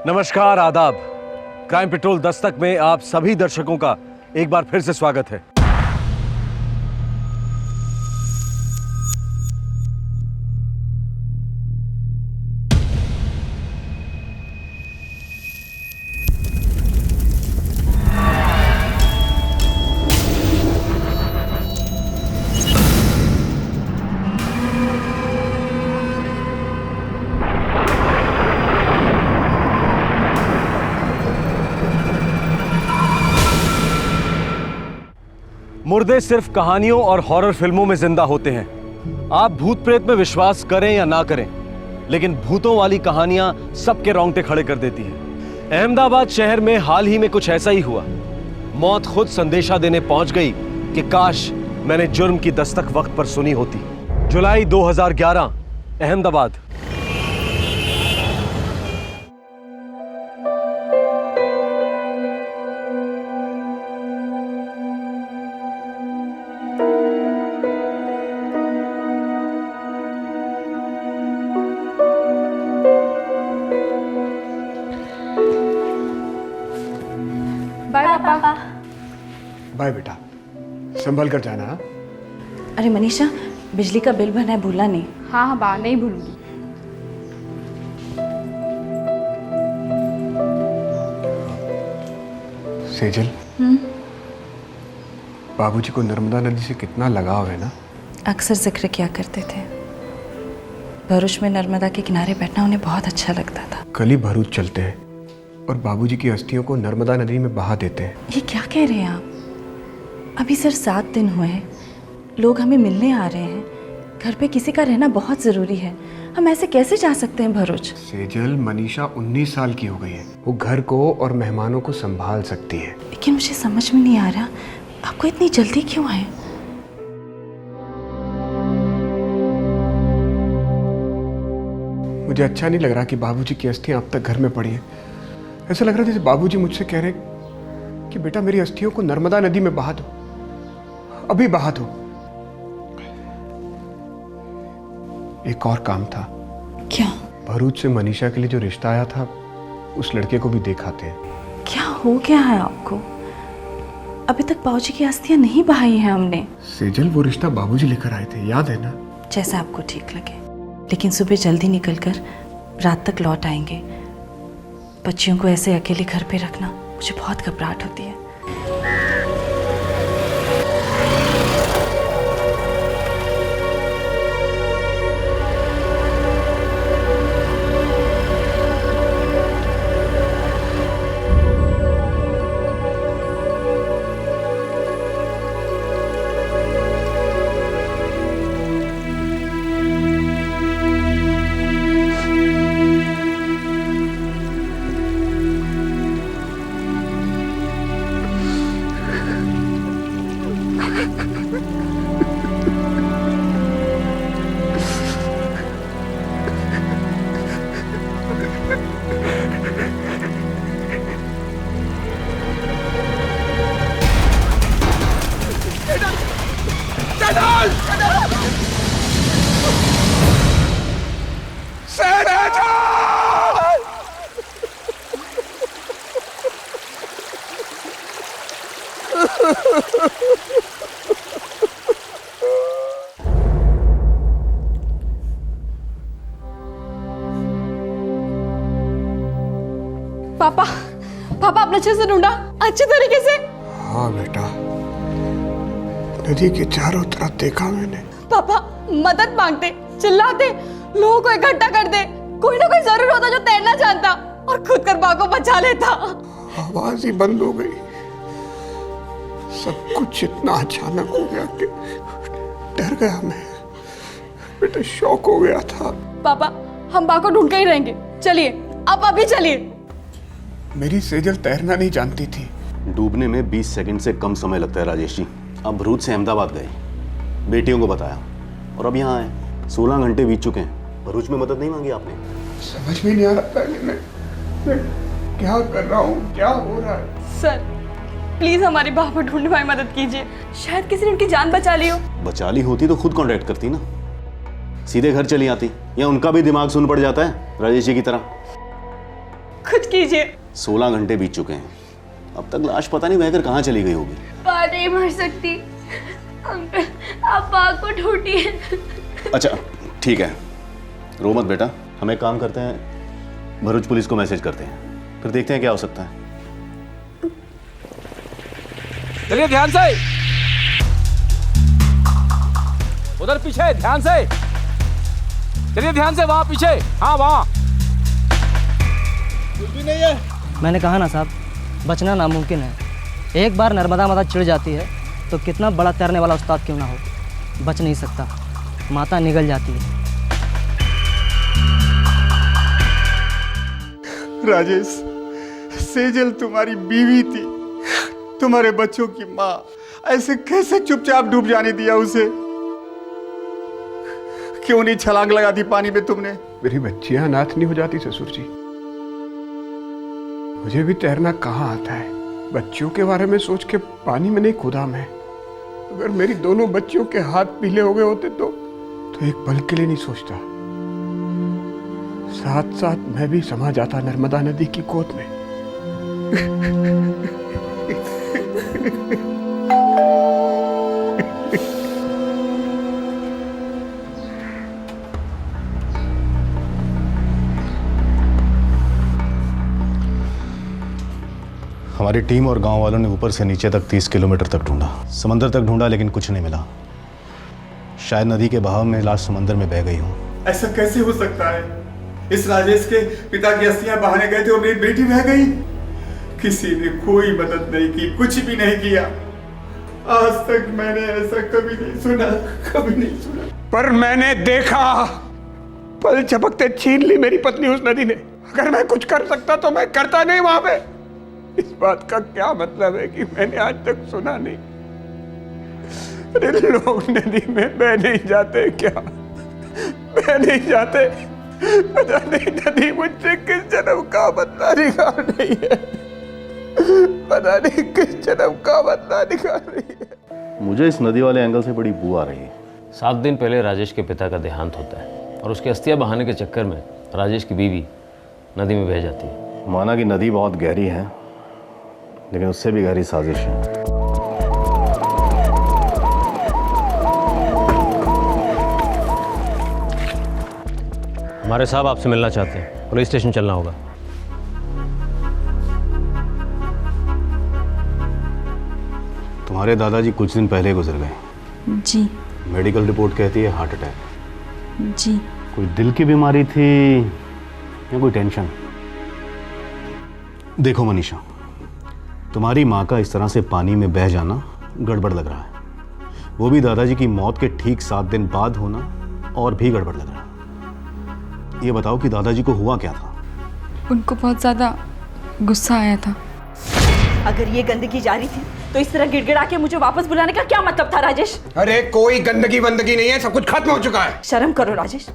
नमस्कार, आदाब। Crime petrol Dastak में आप सभी दर्शकों का एक बार फिर से स्वागत है। मुर्दे सिर्फ कहानियों और हॉरर फिल्मों में जिंदा होते हैं। आप भूत प्रेत में विश्वास करें या ना करें, लेकिन भूतों वाली कहानियां सबके रोंगटे खड़े कर देती हैं। अहमदाबाद शहर में हाल ही में कुछ ऐसा ही हुआ। मौत खुद संदेशा देने पहुंच गई कि काश मैंने जुर्म की दस्तक वक्त पर सुनी होती। जुलाई 2011, अहमदाबाद। बाय पापा। बाय बेटा, संभल कर जाना। हाँ? अरे मनीषा, बिजली का बिल भरना है, भूलना नहीं। हाँ हाँ बा, नहीं भूलूंगी। सेजल, बाबूजी को नर्मदा नदी से कितना लगाव है ना। अक्सर जिक्र किया करते थे। भरूच में नर्मदा के किनारे बैठना उन्हें बहुत अच्छा लगता था। कल ही भरूच चलते हैं और बाबूजी की अस्थियों को नर्मदा नदी में बहा देते हैं। ये क्या कह रहे हैं आप? अभी सिर्फ 7 दिन हुए हैं, लोग हमें मिलने आ रहे हैं। घर पे किसी का रहना बहुत ज़रूरी है। हम ऐसे कैसे जा सकते हैं भरूच? सेजल, मनीषा 19 साल की हो गई है। वो घर को और मेहमानों को संभाल सकती है। लेकिन मुझे समझ में नहीं आ रहा, आपको इतनी जल्दी क्यों है? मुझे अच्छा नहीं लग रहा कि बाबूजी की अस्थियां अब तक घर में पड़ी हैं। ऐसा लग रहा है जैसे बाबूजी मुझसे कह रहे कि बेटा मेरी अस्थियों को नर्मदा नदी में बहा दो, अभी बहा दो। एक और काम था। क्या? भरूच से मनीषा के लिए जो रिश्ता आया था, उस लड़के को भी देखाते हैं। क्या हो गया है आपको? अभी तक बाबूजी की अस्थियां नहीं बहाई हैं हमने। सेजल, वो रिश्ता बाबूजी लेकर आए थे, याद है ना? जैसा आपको ठीक लगे, लेकिन सुबह जल्दी निकलकर रात तक लौट आएंगे। बच्चियों को ऐसे अकेले घर पे रखना मुझे बहुत घबराहट होती है। पापा, पापा आपने अच्छे से ढूंढा? अच्छे तरीके से? हाँ बेटा, नदी के चारों तरफ देखा मैंने। पापा मदद मांगते, चिल्लाते, लोगों को इकट्ठा कर दे। कोई ना कोई जरूर होता जो तैरना जानता और खुद कर बाघ को बचा लेता। आवाज ही बंद हो गई। सब कुछ इतना अचानक हो गया कि डर गया मैं। बेटा शौक हो गया था। पापा हम बाघ को ढूंढ के ही रहेंगे। चलिए अब अभी चलिए। मेरी सेजल तैरना नहीं जानती थी। डूबने में 20 सेकंड से कम समय लगता है राजेश जी। अब भरूच से अहमदाबाद गए, बेटियों को बताया और अब यहाँ आए। 16 घंटे बीत चुके हैं। भरूच में मदद नहीं मांगी आपने? समझ में नहीं आ रहा था मैं क्या कर रहा हूँ, क्या हो रहा है। सर प्लीज हमारी बाघ को ढूंढने में मदद कीजिए। शायद किसी ने उनकी जान बचा ली हो। बचा ली होती तो खुद कांटेक्ट करती ना, सीधे घर चली आती। या उनका भी दिमाग सुन पड़ जाता है राजेश जी की तरह। कुछ कीजिए। 16 घंटे बीत चुके हैं, अब तक लाश पता नहीं बहकर कहाँ चली गई होगी। माँ नहीं मर सकती अंकल, आप माँ को ढूंढिए। अच्छा ठीक है, रो मत बेटा, हम एक काम करते हैं, भरूच पुलिस को मैसेज करते हैं, फिर देखते हैं क्या हो सकता है। चलिए ध्यान से, उधर पीछे ध्यान से, चलिए ध्यान से, वहां पीछे, हाँ वहां। कुछ भी नहीं है। मैंने कहा ना साहब, बचना नामुमकिन है। एक बार नर्मदा माता चिढ़ जाती है तो कितना बड़ा तैरने वाला उस्ताद क्यों ना हो, बच नहीं सकता, माता निगल जाती है। राजेश, सेजल तुम्हारी बीवी थी, तुम्हारे बच्चों की माँ, ऐसे कैसे चुपचाप डूब जाने दिया उसे? क्यों नहीं छलांग लगा दी पानी में तुमने? मेरी बच्चियां अनाथ नहीं हो जाती ससुर जी। मुझे भी तैरना कहाँ आता है, बच्चियों के बारे में सोच के पानी में नहीं कूदा मैं। अगर मेरी दोनों बच्चियों के हाथ पीले हो गए होते तो एक पल के लिए नहीं सोचता। साथ साथ मैं भी समा जाता नर्मदा नदी की गोद में। हमारी टीम और गांव वालों ने ऊपर से नीचे तक 30 किलोमीटर तक ढूंढा, समंदर तक ढूंढा, लेकिन कुछ नहीं मिला। शायद नदी के बहाव में लाश समंदर में बह गई हो। ऐसा कैसे हो सकता है? इस राजेश के पिता की अस्थियां बहाने गए थे और मेरी बेटी बह गई। किसी ने कोई मदद नहीं की, कुछ भी नहीं किया। आज तक मैंने ऐसा कभी नहीं सुना, कभी नहीं सुना। पर मैंने देखा, पल झपकते छीन ली मेरी पत्नी उस नदी ने। अगर मैं कुछ कर सकता तो मैं करता नहीं वहां पे। इस बात का क्या मतलब है कि मैंने आज तक सुना नहीं? अरे लोग नदी में बह नहीं जाते क्या? बह नहीं जाते? पता नहीं नदी मुझसे किस जन्म का बदला निकाल रही है। पता नहीं किस जन्म का बदला निकाल रही है। मुझे इस नदी वाले एंगल से बड़ी बू आ रही है। 7 दिन पहले राजेश के पिता का देहांत होता है और उसके अस्थियां बहाने के चक्कर में राजेश की बीवी नदी में बह जाती है। माना कि नदी बहुत गहरी है, लेकिन उससे भी गहरी साजिश है। हमारे साहब आपसे मिलना चाहते हैं, पुलिस स्टेशन चलना होगा। तुम्हारे दादाजी कुछ दिन पहले गुजर गए। जी मेडिकल रिपोर्ट कहती है हार्ट अटैक। जी। कोई दिल की बीमारी थी या कोई टेंशन? देखो मनीषा, तुम्हारी माँ का इस तरह से पानी में बह जाना गड़बड़ लग रहा है। वो भी दादाजी की मौत के ठीक 7 दिन बाद होना और भी गड़बड़ लग रहा है। ये बताओ कि दादाजी को हुआ क्या था? उनको बहुत ज्यादा गुस्सा आया था। अगर ये गंदगी जारी थी तो इस तरह गिड़गिड़ा के मुझे वापस बुलाने का क्या मतलब था राजेश? अरे कोई गंदगी वंदगी नहीं है, सब कुछ खत्म हो चुका है। शर्म करो राजेश।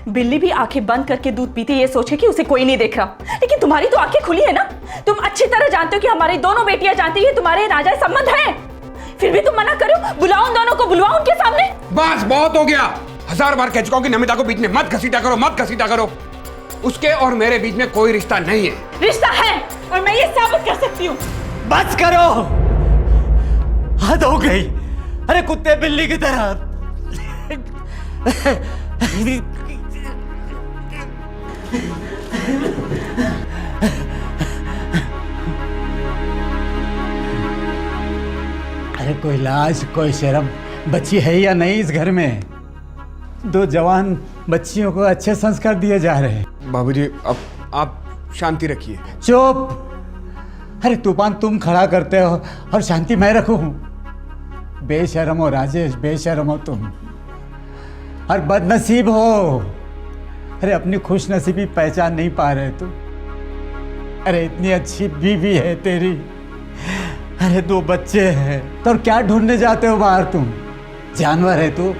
बिल्ली भी आंखें बंद करके दूध पीती ये सोचे कि उसे कोई नहीं देख रहा, लेकिन तुम्हारी तो आंखें खुली है ना। तुम अच्छी तरह जानते हो कि हमारी दोनों बेटियां जानती है तुम्हारे नाजायज संबंध है, फिर भी तुम मना करो। बुलाओ उन दोनों को, बुलाओ उनके सामने। बस बहुत हो गया। 1000 बार कह चुका हूं कि नमिता को बीच में मत घसीटा करो, मत घसीटा करो। उसके और मेरे बीच में कोई रिश्ता नहीं है। रिश्ता है और मैं ये साबित कर सकती हूँ। बस करो, हद हो गई। अरे कुत्ते बिल्ली की तरह। अरे कोई लाज, कोई शर्म बच्ची है या नहीं इस घर में? 2 जवान बच्चियों को अच्छे संस्कार दिए जा रहे हैं। बाबूजी, अब आप शांति रखिए। चुप। अरे तूफान तुम खड़ा करते हो और शांति मैं रखूं? बेशर्म हो राजेश, बेशर्म हो तुम और बदनसीब हो। अरे अपनी खुश नसीबी पहचान नहीं पा रहे तुम। अरे इतनी अच्छी बीवी है तेरी, अरे 2 बच्चे हैं, तो क्या ढूंढने जाते हो बाहर तुम? जानवर है तू।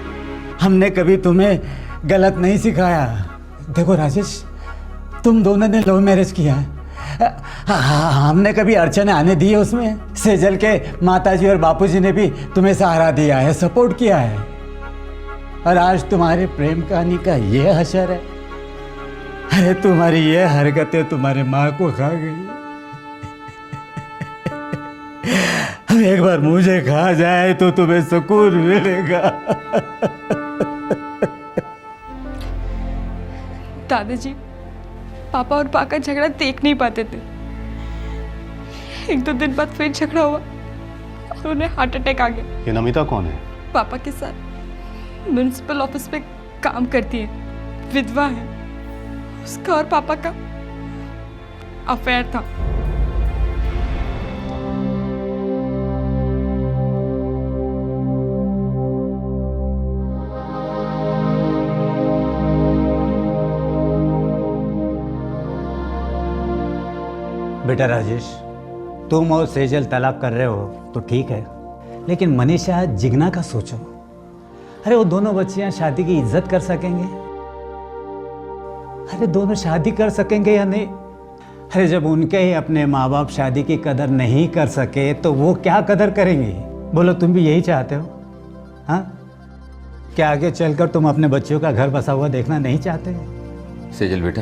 हमने कभी तुम्हें गलत नहीं सिखाया। देखो राजेश, तुम दोनों ने लव मैरिज किया है। हमने कभी अड़चने आने दी है उसमें? सेजल के माताजी और बापूजी ने भी तुम्हें सहारा दिया है, सपोर्ट किया है, और आज तुम्हारे प्रेम कहानी का ये हशर है। अरे तुम्हारी ये हरकतें तुम्हारे माँ को खा गई। अब एक बार मुझे खा जाए तो तुम्हें सुकून मिलेगा। दादाजी पापा और पा का झगड़ा देख नहीं पाते थे। 1-2 दिन बाद फिर झगड़ा हुआ और उन्हें हार्ट अटैक आ गया। ये नमिता कौन है? पापा के साथ म्युनिसिपल ऑफिस में काम करती है, विधवा है। उसका और पापा का अफेयर था। बेटा राजेश, तुम और सेजल तलाक कर रहे हो तो ठीक है, लेकिन मनीषा जिगना का सोचो। अरे वो दोनों बच्चियां शादी की इज्जत कर सकेंगे? अरे दोनों शादी कर सकेंगे या नहीं? अरे जब उनके ही अपने माँ बाप शादी की कदर नहीं कर सके तो वो क्या कदर करेंगे? बोलो, तुम भी यही चाहते हो? हाँ, क्या आगे चलकर तुम अपने बच्चों का घर बसा हुआ देखना नहीं चाहते? सेजल बेटा,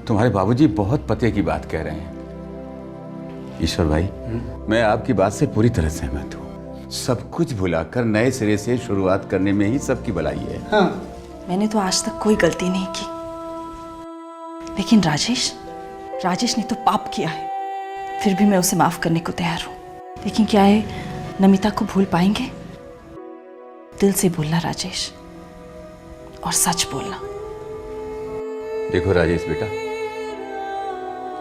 तुम्हारे बाबूजी बहुत पते की बात कह रहे हैं। ईश्वर भाई, मैं आपकी बात से पूरी तरह सहमत हूँ। सब कुछ भुलाकर नए सिरे से शुरुआत करने में ही सबकी भलाई है। हाँ। मैंने तो आज तक कोई गलती नहीं की, लेकिन राजेश ने तो पाप किया है। फिर भी मैं उसे माफ करने को तैयार हूँ। लेकिन क्या है, नमिता को भूल पाएंगे? दिल से बोलना राजेश, और सच बोलना। देखो राजेश बेटा,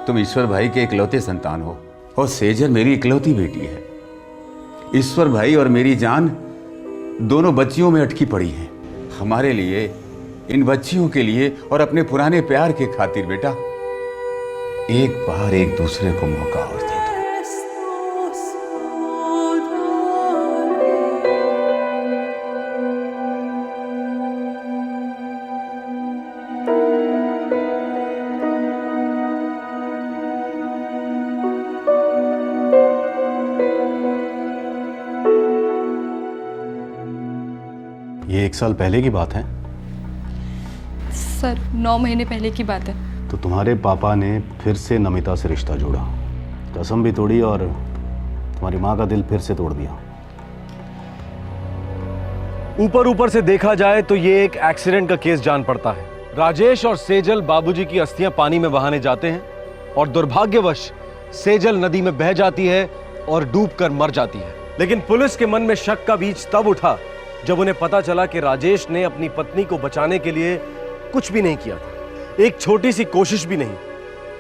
तुम ईश्वर भाई के इकलौते संतान हो और सेजल मेरी इकलौती बेटी है। ईश्वर भाई और मेरी जान दोनों बच्चियों में अटकी पड़ी है। हमारे लिए, इन बच्चियों के लिए और अपने पुराने प्यार के खातिर बेटा, एक बार एक दूसरे को मौका और दे दो। ये 1 साल पहले की बात है? सर 9 महीने पहले की बात है। तो तुम्हारे पापा ने फिर से नमिता से रिश्ता जोड़ा, कसम भी तोड़ी और तुम्हारी माँ का दिल फिर से तोड़ दिया। ऊपर से देखा जाए तो ये एक एक्सीडेंट का केस जान पड़ता है। राजेश और सेजल बाबूजी की अस्थियां पानी में बहाने जाते हैं और दुर्भाग्यवश सेजल नदी में बह जाती है और डूबकर मर जाती है। लेकिन पुलिस के मन में शक का बीज तब उठा जब उन्हें पता चला कि राजेश ने अपनी पत्नी को बचाने के लिए कुछ भी नहीं किया था, एक छोटी सी कोशिश भी नहीं,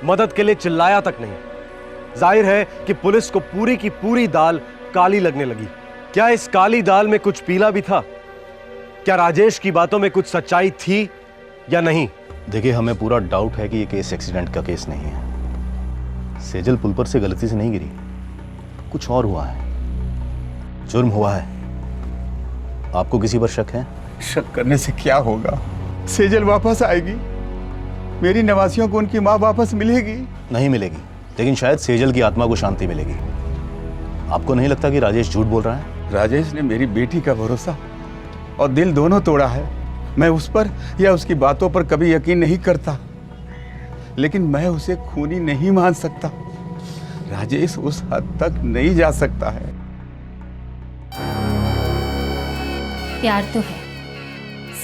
मदद के लिए चिल्लाया तक नहीं। जाहिर है कि पुलिस को पूरी की पूरी दाल काली लगने लगी। क्या इस काली दाल में कुछ पीला भी था? क्या राजेश की बातों में कुछ सच्चाई थी या नहीं? देखिए, हमें पूरा डाउट है कि ये केस एक्सीडेंट का केस नहीं है। सेजल पुल पर से गलती से नहीं गिरी, कुछ और हुआ है, जुर्म हुआ है। आपको किसी पर शक है? शक करने से क्या होगा? सेजल वापस आएगी, मेरी नवासियों को उनकी माँ वापस मिलेगी। नहीं मिलेगी, लेकिन शायद सेजल की आत्मा को शांति मिलेगी। आपको नहीं लगता कि राजेश झूठ बोल रहा है? राजेश ने मेरी बेटी का भरोसा और दिल दोनों तोड़ा है। मैं उस पर या उसकी बातों पर कभी यकीन नहीं करता, लेकिन मैं उसे खूनी नहीं मान सकता। राजेश उस हद तक नहीं जा सकता है। प्यार तो है,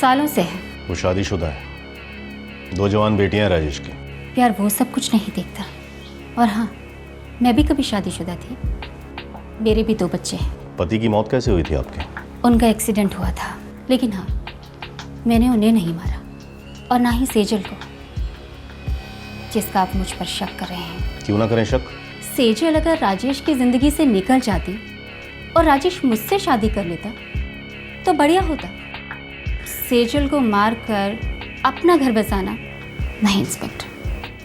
सालों से है। वो शादीशुदा है, 2 जवान बेटियां हैं राजेश की। प्यार वो सब कुछ नहीं देखता। और हाँ, मैं भी कभी शादीशुदा थी, मेरे भी 2 बच्चे हैं। पति की मौत कैसे हुई थी आपके? उनका एक्सीडेंट हुआ था, लेकिन हाँ, मैंने उन्हें नहीं मारा और ना ही सेजल को, जिसका आप मुझ पर शक कर रहे हैं। क्यों ना करें शक? सेजल अगर राजेश की जिंदगी से निकल जाती और राजेश मुझसे शादी कर लेता तो बढ़िया होता। सेजल को मार कर अपना घर बसाना नहीं इंस्पेक्टर,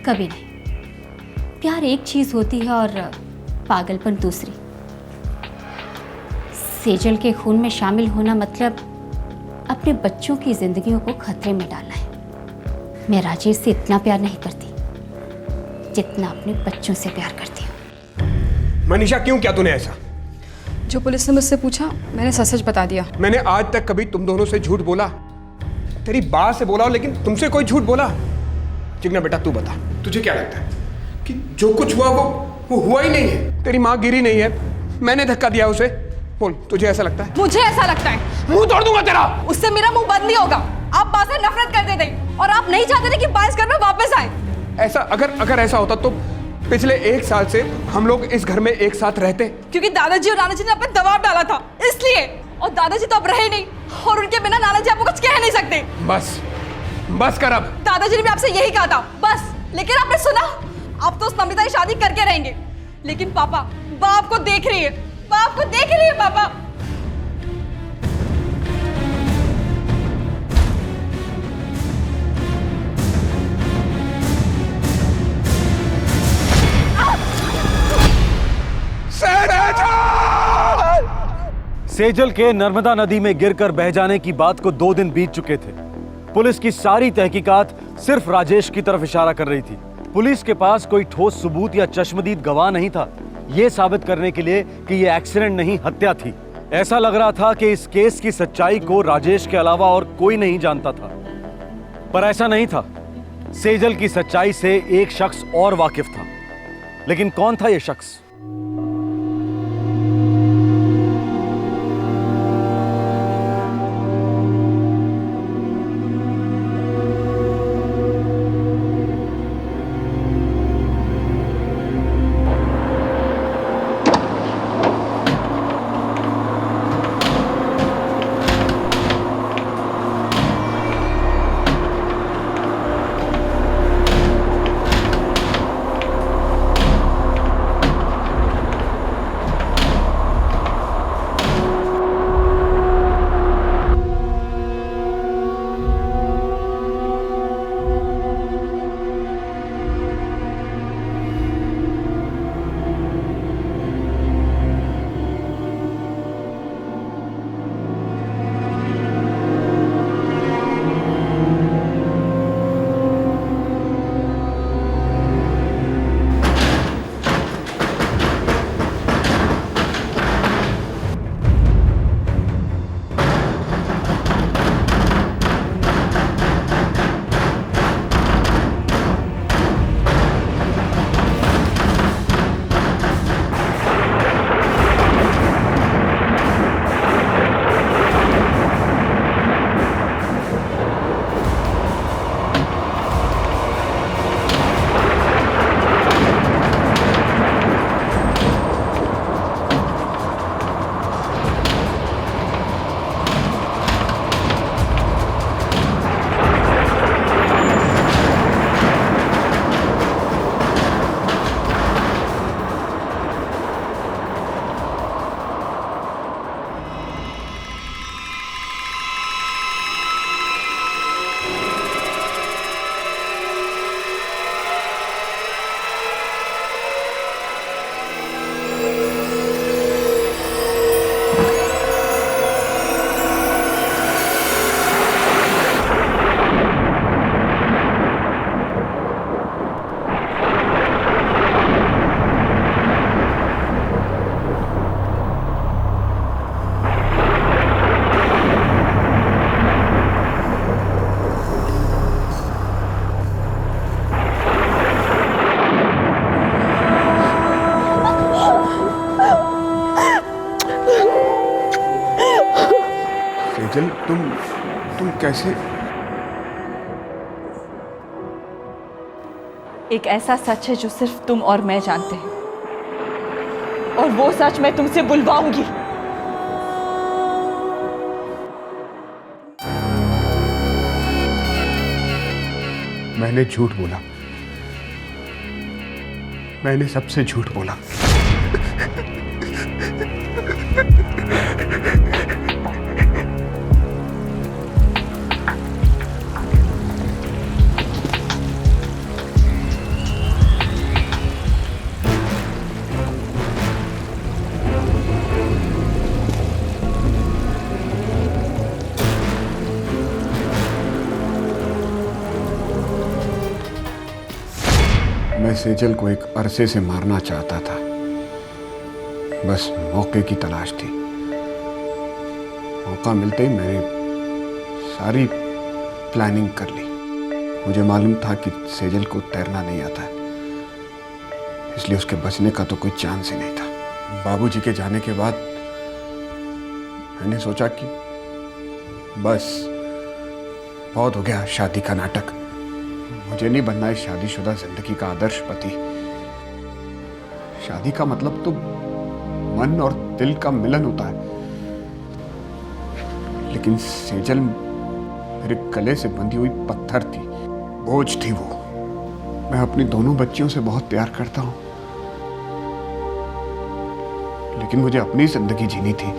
कभी नहीं। प्यार एक चीज़ होती है और पागलपन दूसरी। सेजल के खून में शामिल होना मतलब अपने बच्चों की जिंदगियों को खतरे में डालना है। मैं राजेश से इतना प्यार नहीं करती जितना अपने बच्चों से प्यार करती हूँ। मनीषा, क्यों किया तूने ऐसा? जो पुलिस ने मुझसे पूछा मैंने सच सच बता दिया। मैंने आज तक कभी तुम दोनों से झूठ बोला? तेरी बात से बोला हो, लेकिन तुमसे कोई झूठ बोला? चिकना बेटा तू बता, तुझे क्या लगता है कि जो कुछ हुआ वो हुआ ही नहीं है? तेरी माँ गिरी नहीं है, मैंने धक्का दिया उसे। बोल, तुझे ऐसा लगता है? मुझे ऐसा लगता है। मुंह तोड़ दूंगा तेरा। उससे मेरा मुंह बंद नहीं होगा। आप बा से नफरत करते थे और आप नहीं चाहते थे कि बा इस घर में वापस आए। ऐसा अगर ऐसा होता तो पिछले 1 साल से हम लोग इस घर में एक साथ रहते। क्योंकि दादाजी और नाना जी ने आप पे दबाव डाला था, इसलिए। और दादाजी तो अब रहे नहीं, और उनके बिना नाना जी आपको कुछ कह नहीं सकते। बस कर अब। दादाजी ने भी आपसे यही कहा था, बस। लेकिन आपने सुना? आप तो उस नमिता की शादी करके रहेंगे, लेकिन पापा, बाप को देख रही है, बाप को देख रही है पापा। सेजल के नर्मदा नदी में गिरकर बह जाने की बात को 2 दिन बीत चुके थे। पुलिस की सारी तहकीकात सिर्फ राजेश की तरफ इशारा कर रही थी। पुलिस के पास कोई ठोस सबूत या चश्मदीद गवाह नहीं था यह साबित करने के लिए कि यह एक्सीडेंट नहीं, हत्या थी। ऐसा लग रहा था कि इस केस की सच्चाई को राजेश के अलावा और कोई नहीं जानता था, पर ऐसा नहीं था। सेजल की सच्चाई से एक शख्स और वाकिफ था, लेकिन कौन था यह शख्स? सेजल, तुम कैसे? एक ऐसा सच है जो सिर्फ तुम और मैं जानते हैं, और वो सच मैं तुमसे बुलवाऊंगी। मैंने झूठ बोला, मैंने सबसे झूठ बोला। मैं सेजल को एक अरसे से मारना चाहता था, बस मौके की तलाश थी। मौका मिलते ही मैंने सारी प्लानिंग कर ली। मुझे मालूम था कि सेजल को तैरना नहीं आता है, इसलिए उसके बचने का तो कोई चांस ही नहीं था। बाबूजी के जाने के बाद मैंने सोचा कि बस बहुत हो गया शादी का नाटक। मुझे नहीं बनना है शादीशुदा जिंदगी का आदर्श पति। शादी का मतलब तो मन और दिल का मिलन होता है। लेकिन सेजल मेरे गले से बंधी हुई पत्थर थी, बोझ थी वो। मैं अपनी दोनों बच्चियों से बहुत प्यार करता हूं, लेकिन मुझे अपनी जिंदगी जीनी थी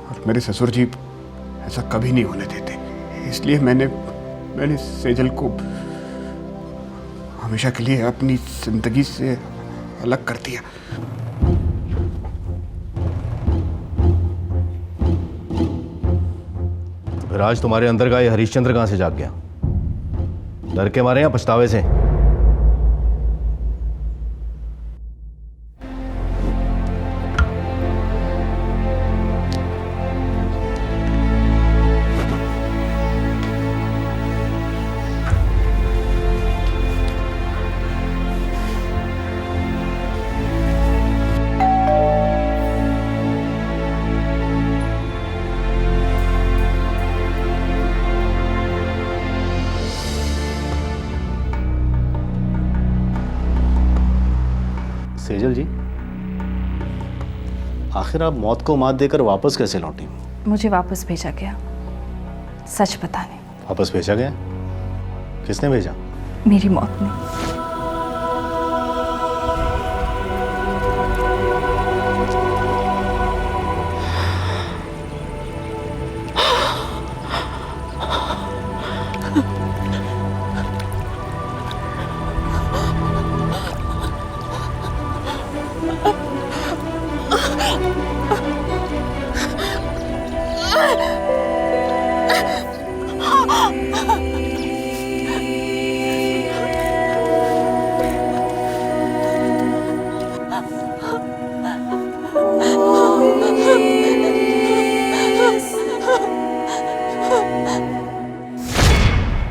और मेरे ससुर जी ऐसा कभी नहीं होने देते। इसलिए मैंने सेजल को हमेशा के लिए अपनी जिंदगी से अलग कर दिया। फिर आज तुम्हारे अंदर का ये हरिश्चंद्र कहां से जाग गया? डर के मारे या पछतावे से? सेजल जी, आखिर आप मौत को मात देकर वापस कैसे लौटी? मुझे वापस भेजा गया, सच बताने। वापस भेजा गया? किसने भेजा? मेरी मौत ने।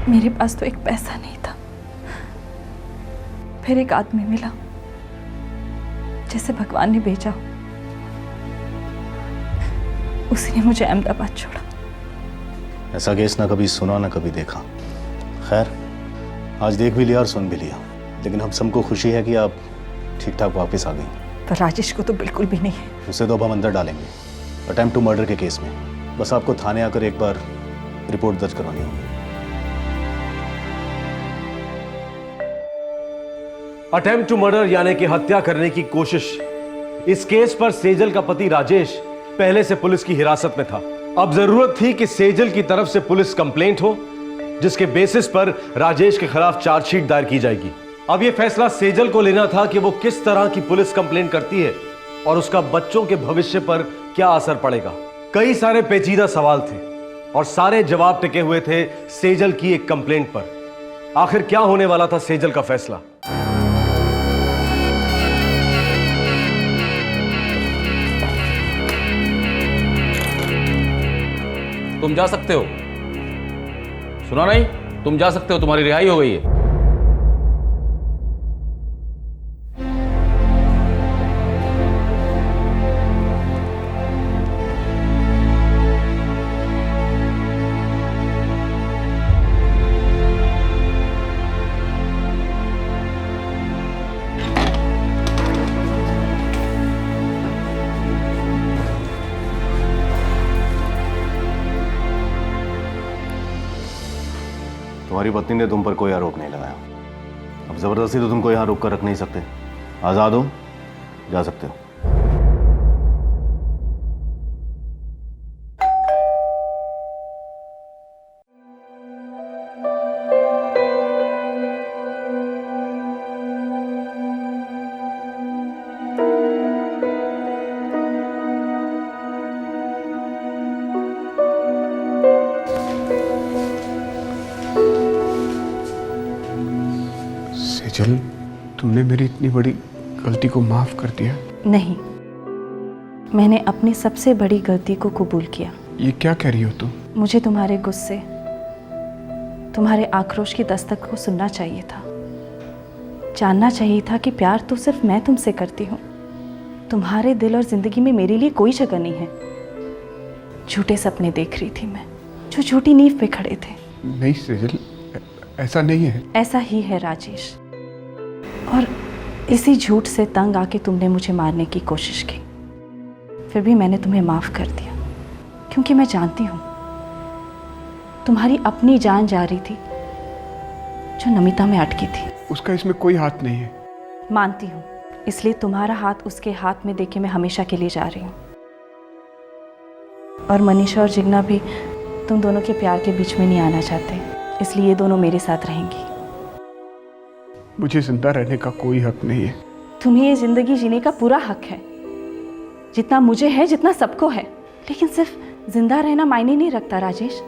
मेरे पास तो एक पैसा नहीं था, फिर एक आदमी मिला जैसे भगवान ने भेजा। उसी ने मुझे अहमदाबाद छोड़ा। ऐसा केस ना कभी सुना ना कभी देखा। खैर, आज देख भी लिया और सुन भी लिया, लेकिन हम सबको खुशी है कि आप ठीक ठाक वापस आ गई। पर राजेश को तो बिल्कुल भी नहीं है। उसे तो अब हम अंदर डालेंगे, अटेम्प्ट टू मर्डर के केस में। बस आपको थाने आकर एक बार रिपोर्ट दर्ज करवानी होगी। अटेम्प्ट टू मर्डर यानी कि हत्या करने की कोशिश। इस केस पर सेजल का पति राजेश पहले से पुलिस की हिरासत में था। अब जरूरत थी कि सेजल की तरफ से पुलिस कंप्लेंट हो, जिसके बेसिस पर राजेश के खिलाफ चार्जशीट दायर की जाएगी। अब यह फैसला सेजल को लेना था कि वो किस तरह की पुलिस कंप्लेंट करती है और उसका बच्चों के भविष्य पर क्या असर पड़ेगा। कई सारे पेचीदा सवाल थे और सारे जवाब टिके हुए थे सेजल की एक कंप्लेंट पर। आखिर क्या होने वाला था सेजल का फैसला? तुम जा सकते हो। सुना नहीं? तुम जा सकते हो, तुम्हारी रिहाई हो गई है। तुम्हारी पत्नी ने तुम पर कोई आरोप नहीं लगाया। अब जबरदस्ती तो तुमको यहां रोक कर रख नहीं सकते। आजाद हो, जा सकते हो। सेजल, तुमने मेरी इतनी बड़ी गलती को माफ कर दिया? नहीं, मैंने अपनी सबसे बड़ी गलती को कबूल किया। ये क्या कह रही हो तुम? मुझे तुम्हारे गुस्से तुम्हारे आक्रोश की दस्तक को सुनना चाहिए था, जानना चाहिए था कि प्यार तो सिर्फ मैं तुमसे करती हूँ। तुम्हारे दिल और जिंदगी में मेरे लिए कोई जगह नहीं है। झूठे सपने देख रही थी मैं, जो झूठी नींव पे खड़े थे। नहीं सेजल, ऐसा नहीं है। ऐसा ही है राजेश, और इसी झूठ से तंग आके तुमने मुझे मारने की कोशिश की। फिर भी मैंने तुम्हें माफ कर दिया, क्योंकि मैं जानती हूँ तुम्हारी अपनी जान जा रही थी जो नमिता में अटकी थी। उसका इसमें कोई हाथ नहीं है। मानती हूँ, इसलिए तुम्हारा हाथ उसके हाथ में देके मैं हमेशा के लिए जा रही हूँ। और मनीषा और जिग्ना भी तुम दोनों के प्यार के बीच में नहीं आना चाहते, इसलिए ये दोनों मेरे साथ रहेंगी। मुझे जिंदा रहने का कोई हक नहीं है। तुम्हें ये जिंदगी जीने का पूरा हक है, जितना मुझे है, जितना सबको है। लेकिन सिर्फ जिंदा रहना मायने नहीं रखता राजेश,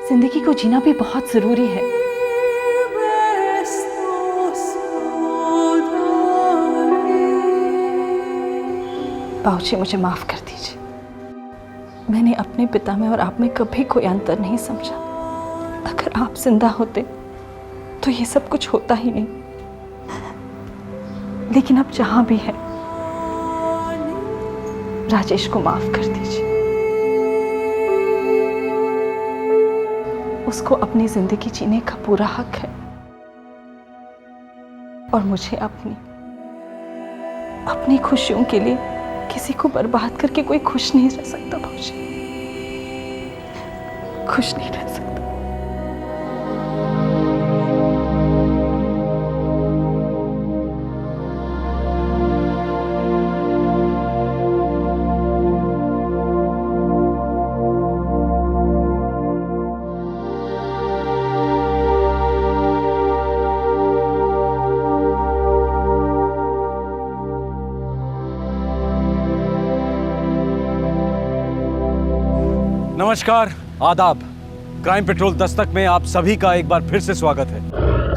जिंदगी को जीना भी बहुत जरूरी है। बाबूजी, मुझे माफ कर दीजिए। मैंने अपने पिता में और आप में कभी कोई अंतर नहीं समझा। अगर आप जिंदा होते तो ये सब कुछ होता ही नहीं। लेकिन अब जहां भी है, राजेश को माफ कर दीजिए। उसको अपनी जिंदगी जीने का पूरा हक है, और मुझे अपनी खुशियों के लिए किसी को बर्बाद करके कोई खुश नहीं रह सकता भाऊजी, खुश नहीं रह सकता। नमस्कार, आदाब। क्राइम पेट्रोल दस्तक में आप सभी का एक बार फिर से स्वागत है।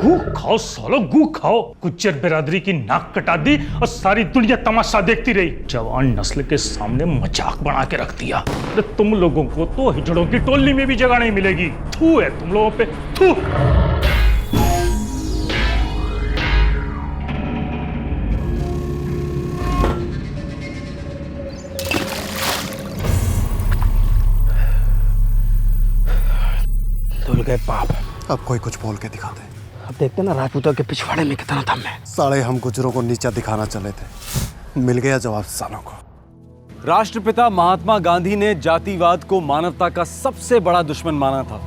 गू खाओ सालो, गू खाओ। गुज्जर बिरादरी की नाक कटा दी और सारी दुनिया तमाशा देखती रही। जवान नस्ल के सामने मजाक बना के रख दिया। अरे तुम लोगों को तो हिजड़ों की टोली में भी जगह नहीं मिलेगी। थू है तुम लोगों पे, थू। धुल गए पाप। अब कोई कुछ बोल के दिखा दे। अब देखते ना राजपूतों के पिछवाड़े में कितना दम है। साले हम गुजरों को नीचा दिखाना चले थे, मिल गया जवाब सालों को। राष्ट्रपिता महात्मा गांधी ने जातिवाद को मानवता का सबसे बड़ा दुश्मन माना था,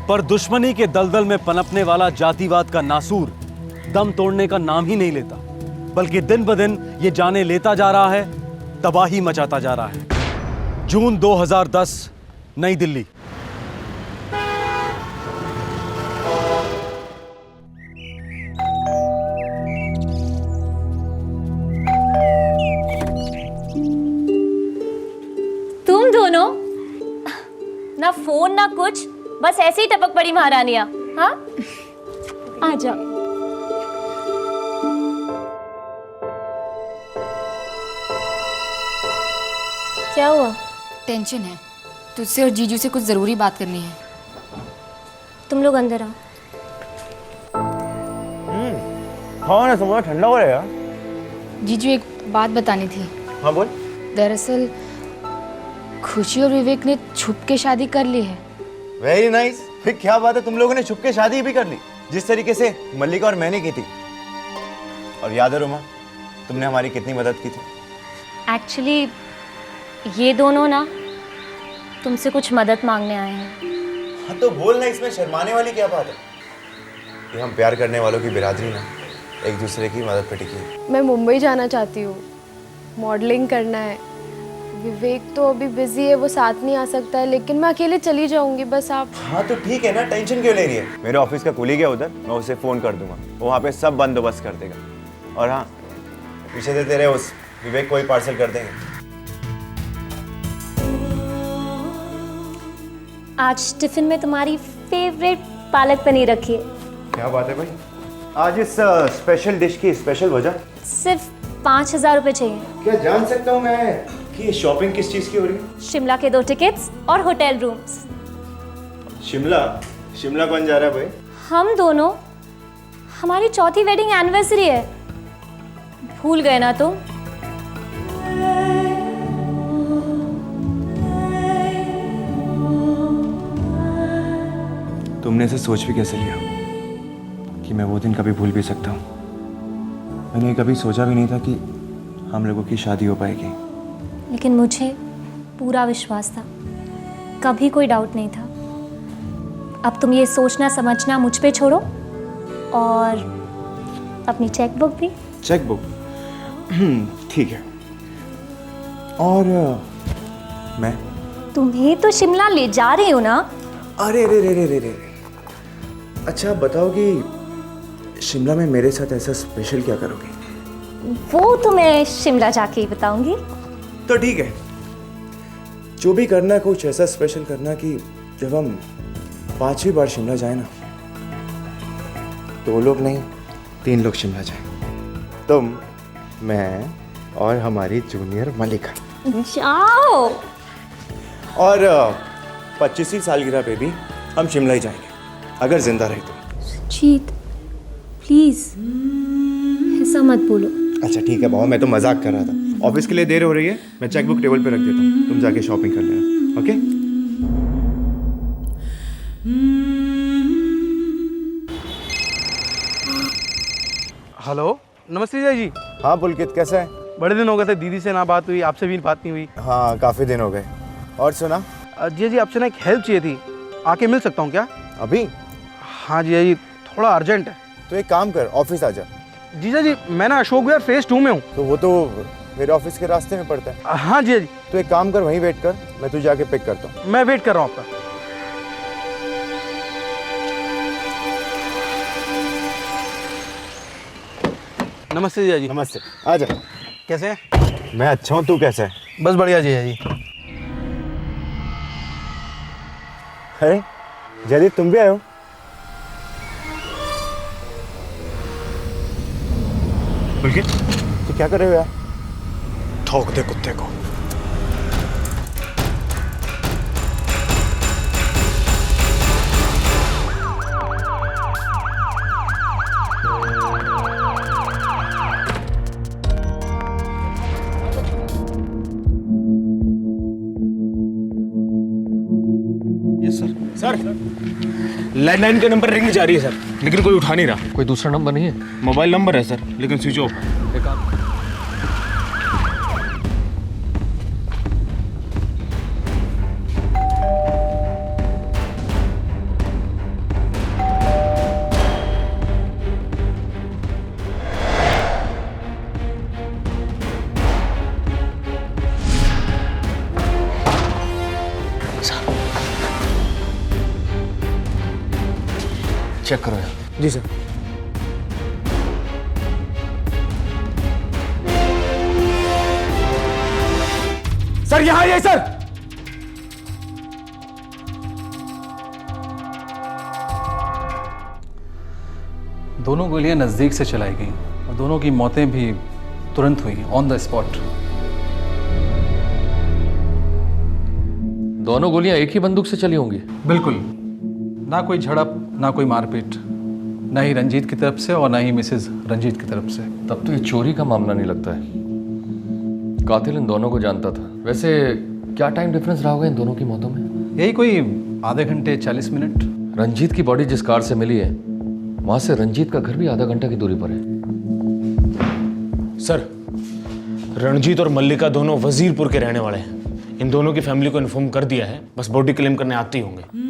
पर दुश्मनी के दलदल में पनपने वाला जातिवाद का नासूर दम तोड़ने का नाम ही नहीं लेता, बल्कि दिन ब दिन ये जाने लेता जा रहा है, तबाही मचाता जा रहा है। जून 2010, नई दिल्ली। तुम दोनों ना फोन ना कुछ, बस ऐसे ही टपक पड़ी महारानियां। हाँ, आ जाओ। क्या हुआ? टेंशन है, तुझसे और जीजू से कुछ जरूरी बात करनी है। तुम लोग अंदर आओ। हाँ ना, समझा ठंडा हो रहेगा। जीजू, एक बात बतानी थी। हाँ बोल। दरअसल खुशी और विवेक ने छुप के शादी कर ली है। Very nice. फिर क्या बात है, तुम लोगों ने छुप के शादी भी कर ली, जिस तरीके से मल्लिका और मैंने की थी। और याद है रोमा, तुमने हमारी कितनी मदद की थी। एक्चुअली ये दोनों ना तुमसे कुछ मदद मांगने आए हैं। हाँ तो बोलना, इसमें शर्माने वाली क्या बात है। ये हम प्यार करने वालों की बिरादरी ना एक दूसरे की मदद पे टिकी है। मैं मुंबई जाना चाहती हूँ, मॉडलिंग करना है। विवेक तो अभी बिजी है, वो साथ नहीं आ सकता है, लेकिन मैं अकेले चली जाऊंगी। बस आप। हाँ तो ठीक है ना, टेंशन क्यों ले रही है। मेरे ऑफिस का कुलीग है उधर, मैं उसे फोन कर दूंगा, वो वहाँ पे सब बंदोबस्त कर देगा। और हाँ, पीछे से तेरे उस विवेक को ही पार्सल कर देंगे। आज टिफिन में तुम्हारी फेवरेट पालक पनीर रखी है। क्या बात है भाई, आज इस स्पेशल डिश की स्पेशल वजह? सिर्फ 5,000 रुपये चाहिए। क्या जान सकता हूँ मैं कि शॉपिंग किस चीज़ की हो रही है? शिमला के 2 टिकट्स और होटल रूम्स। शिमला? शिमला कौन जा रहा है भाई? हम दोनों। हमारी चौथी वेडिंग एनिवर्सरी है, भूल गए ना तुम? तुमने इसे सोच भी कैसे लिया कि मैं वो दिन कभी भूल भी सकता हूँ? मैंने कभी सोचा भी नहीं था कि हम लोगों की शादी हो पाएगी। लेकिन मुझे पूरा विश्वास था, कभी कोई डाउट नहीं था। अब तुम ये सोचना समझना मुझ पे छोड़ो और अपनी चेकबुक भी। चेकबुक? ठीक है। और मैं? तुम्हें तो शिमला ले जा रही हूँ ना। अरे रे रे रे रे रे। अच्छा बताओ कि शिमला में मेरे साथ ऐसा स्पेशल क्या करोगी? वो तो मैं शिमला जाके ही बताऊंगी। तो ठीक है, जो भी करना कुछ ऐसा स्पेशल करना कि जब हम 5वीं बार शिमला जाए ना, 2 लोग नहीं 3 लोग शिमला जाए। तुम, मैं और हमारी जूनियर मलिका। जाओ। और 25वीं सालगिरह पे भी हम शिमला ही जाएंगे, अगर जिंदा रहे तो। जीत प्लीज ऐसा मत बोलो। अच्छा ठीक है बाबा, मैं तो मजाक कर रहा था। ऑफिस के लिए देर हो रही है, मैं चेकबुक टेबल पे रख देता हूँ, तुम जाके शॉपिंग कर लेना। ओके? हेलो, नमस्ते जय जी। हाँ पुलकित, कैसा है? बड़े दिन हो गए थे, दीदी से ना बात हुई, आपसे भी बात नहीं हुई। हाँ काफ़ी दिन हो गए। और सुना? जी जी, आपसे ना एक हेल्प चाहिए थी, आके मिल सकता हूँ क्या अभी? हाँ जी जी, थोड़ा अर्जेंट है। तो एक काम कर, ऑफिस आ जा। जीजा जी, मैं ना अशोक विहार फेज 2 में हूँ। तो वो तो मेरे ऑफिस के रास्ते में पड़ता है। हाँ जी जी। तो एक काम कर, वहीं वेट कर, मैं तुझे जाके पिक करता हूँ। मैं वेट कर रहा हूँ आपका। नमस्ते जीजा जी। नमस्ते, आ जा। कैसे हैं? मैं अच्छा हूँ, तू कैसा है? बस बढ़िया जीजा जी। अरे जयदीप, तुम भी आए हो? पुलकित, तो क्या कर रहे हो यार? ठोक दे कुत्ते को। सर, लैंडलाइन का नंबर रिंग जा रही है सर, लेकिन कोई उठा नहीं रहा। कोई दूसरा नंबर नहीं है? मोबाइल नंबर है सर, लेकिन स्विच ऑफ है। एक काम चेक करो यार। जी सर। सर यहाँ आइए सर। दोनों गोलियां नजदीक से चलाई गई और दोनों की मौतें भी तुरंत हुई, ऑन द स्पॉट। दोनों गोलियां एक ही बंदूक से चली होंगी? बिल्कुल, ना कोई झड़प, ना कोई मारपीट, ना ही रंजीत की तरफ से और ना ही मिसेज रंजीत की तरफ से। तब तो ये चोरी का मामला नहीं लगता है, कातिल इन दोनों को जानता था। वैसे क्या टाइम डिफरेंस रहा होगा इन दोनों की मौतों में? यही कोई आधे घंटे 40 मिनट। रंजीत की बॉडी जिस कार से मिली है, वहां से रंजीत का घर भी आधा घंटा की दूरी पर है। सर, रणजीत और मल्लिका दोनों वजीरपुर के रहने वाले हैं। इन दोनों की फैमिली को इन्फॉर्म कर दिया है, बस बॉडी क्लेम करने आते ही होंगे।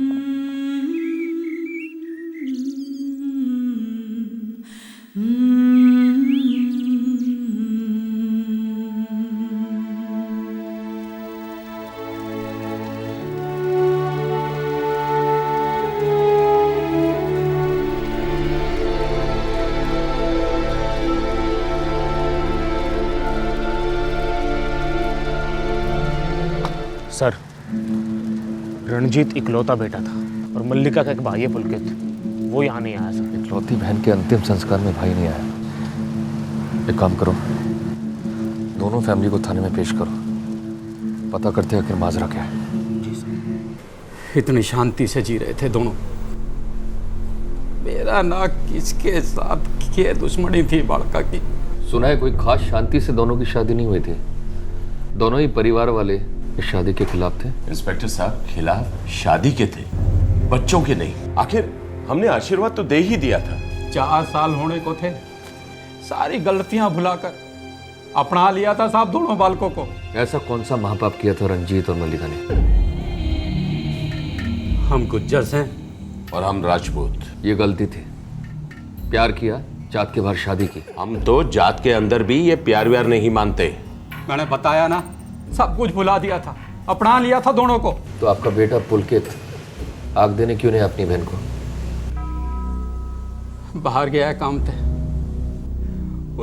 सर, रणजीत इकलौता बेटा था और मल्लिका का एक भाई है पुलकित, वो यहाँ नहीं आया सर। इकलौती बहन के अंतिम संस्कार में भाई नहीं आया। एक काम करो, दोनों फैमिली को थाने में पेश करो, पता करते हैं आखिर माजरा क्या है। इतनी शांति से जी रहे थे दोनों, मेरा ना किसके साथ ये दुश्मनी थी बड़का की। सुना है कोई खास शांति से दोनों की शादी नहीं हुई थी। दोनों ही परिवार वाले इस शादी के खिलाफ थे। इंस्पेक्टर साहब, खिलाफ शादी के थे, बच्चों के नहीं। आखिर हमने आशीर्वाद तो दे ही दिया था। 4 साल होने को थे, सारी गलतियां भुलाकर अपना लिया था साहब दोनों बालकों को। ऐसा कौन सा महापाप किया था रंजीत और मल्लिका ने? हम गुज्जर हैं और हम राजपूत। ये गलती थी। प्यार किया, जात के बाहर शादी की। हम तो जात के अंदर भी ये प्यार व्यार नहीं मानते। मैंने बताया ना, सब कुछ भुला दिया था, अपना लिया था दोनों को। तो आपका बेटा पुलकित आग देने क्यों नहीं अपनी बहन को? बाहर गया है काम थे।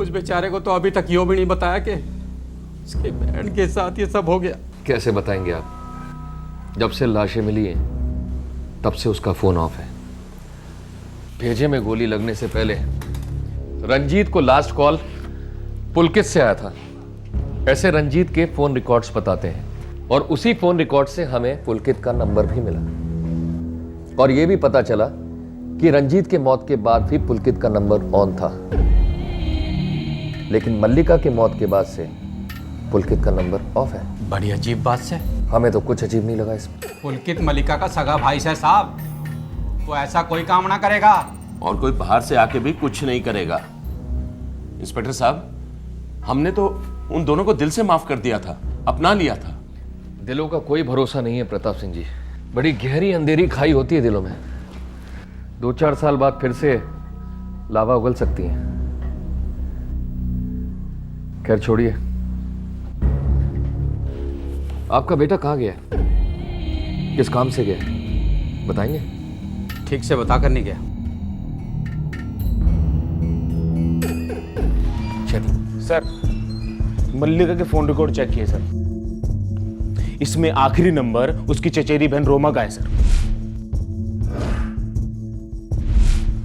उस बेचारे को तो अभी तक यो भी नहीं बताया कि उसकी बहन के साथ ये सब हो गया। कैसे बताएंगे आप? जब से लाशें मिली हैं तब से उसका फोन ऑफ है। भेजे में गोली लगने से पहले रंजीत को लास्ट कॉल पुलकित से आया था। ऐसे रंजीत के फोन रिकॉर्ड्स बताते हैं और उसी फोन रिकॉर्ड से हमें पुलकित का नंबर भी मिला और यह भी पता चला कि रंजीत के मौत के बाद भी पुलकित का नंबर ऑन था, लेकिन मल्लिका के मौत के बाद से पुलकित का नंबर ऑफ है। बड़ी अजीब बात से। हमें तो कुछ अजीब नहीं लगा इसमें। पुलकित मल्लिका का सगा भाई है साहब, वो ऐसा कोई काम ना करेगा। और कोई बाहर से आके भी कुछ नहीं करेगा। इंस्पेक्टर साहब, हमने तो उन दोनों को दिल से माफ कर दिया था, अपना लिया था। दिलों का कोई भरोसा नहीं है प्रताप सिंह जी। बड़ी गहरी अंधेरी खाई होती है दिलों में। 2-4 साल बाद फिर से लावा उगल सकती है। खैर छोड़िए, आपका बेटा कहाँ गया? किस काम से गया बताएंगे? ठीक से बता कर नहीं गया। सर, मल्लिका के फोन रिकॉर्ड चेक किए सर। इसमें आखिरी नंबर उसकी चचेरी बहन रोमा का है सर।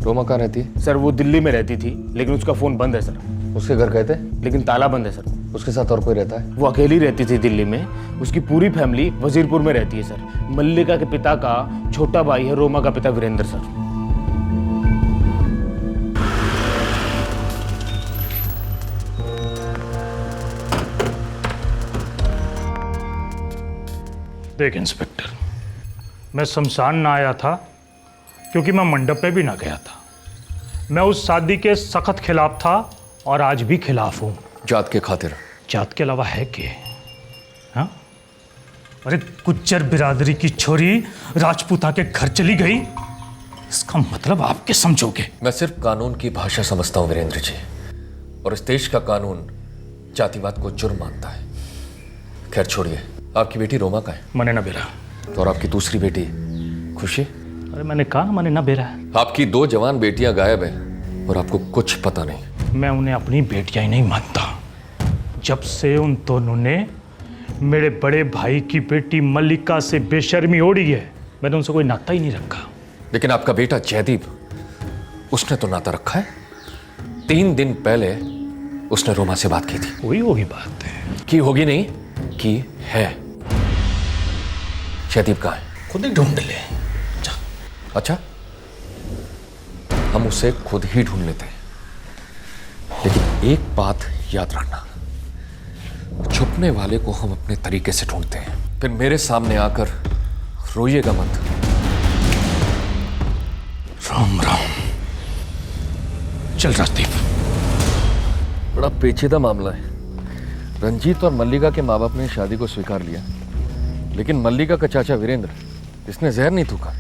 रोमा कहाँ रहती है? सर वो दिल्ली में रहती थी, लेकिन उसका फोन बंद है सर। उसके घर गए थे? लेकिन ताला बंद है सर। उसके साथ और कोई रहता है? वो अकेली रहती थी दिल्ली में। उसकी पूरी फैमिली वजीरपुर में रहती है सर। मल्लिका के पिता का छोटा भाई है रोमा का पिता वीरेंद्र सर। देख इंस्पेक्टर, मैं शमशान ना आया था क्योंकि मैं मंडप पे भी ना गया था। मैं उस शादी के सख्त खिलाफ था और आज भी खिलाफ हूं। जात के खातिर? जात के अलावा है के? हाँ? अरे गुज्जर बिरादरी की छोरी राजपूता के घर चली गई, इसका मतलब आपके समझोगे? मैं सिर्फ कानून की भाषा समझता हूं वीरेंद्र जी, और इस देश का कानून जातिवाद को जुर्म मानता है। खैर छोड़िए, आपकी बेटी रोमा का है? मने ना बेरा। और आपकी दूसरी बेटी खुशी? अरे मैंने कहा ना मने ना बेरा। आपकी 2 जवान बेटियां गायब हैं और आपको कुछ पता नहीं। मैं उन्हें अपनी बेटियां ही नहीं मानता। जब से उन दोनों ने मेरे बड़े भाई की बेटी मल्लिका से बेशर्मी ओढ़ी है, मैंने उनसे कोई नाता ही नहीं रखा। लेकिन आपका बेटा जयदीप, उसने तो नाता रखा है। 3 दिन पहले उसने रोमा से बात की थी। वही होगी बात है। की होगी नहीं, की है। जयदीप कहाँ है? खुद ही ढूंढ ले। अच्छा, हम उसे खुद ही ढूंढ लेते हैं, लेकिन एक बात याद रखना, छुपने वाले को हम अपने तरीके से ढूंढते हैं। फिर मेरे सामने आकर रोइएगा मत। राम राम। चल राजदीप। बड़ा पेचीदा मामला है। रंजीत और मल्लिका के माँ बाप ने शादी को स्वीकार लिया, लेकिन मल्लिका का चाचा वीरेंद्र, इसने जहर नहीं थूका।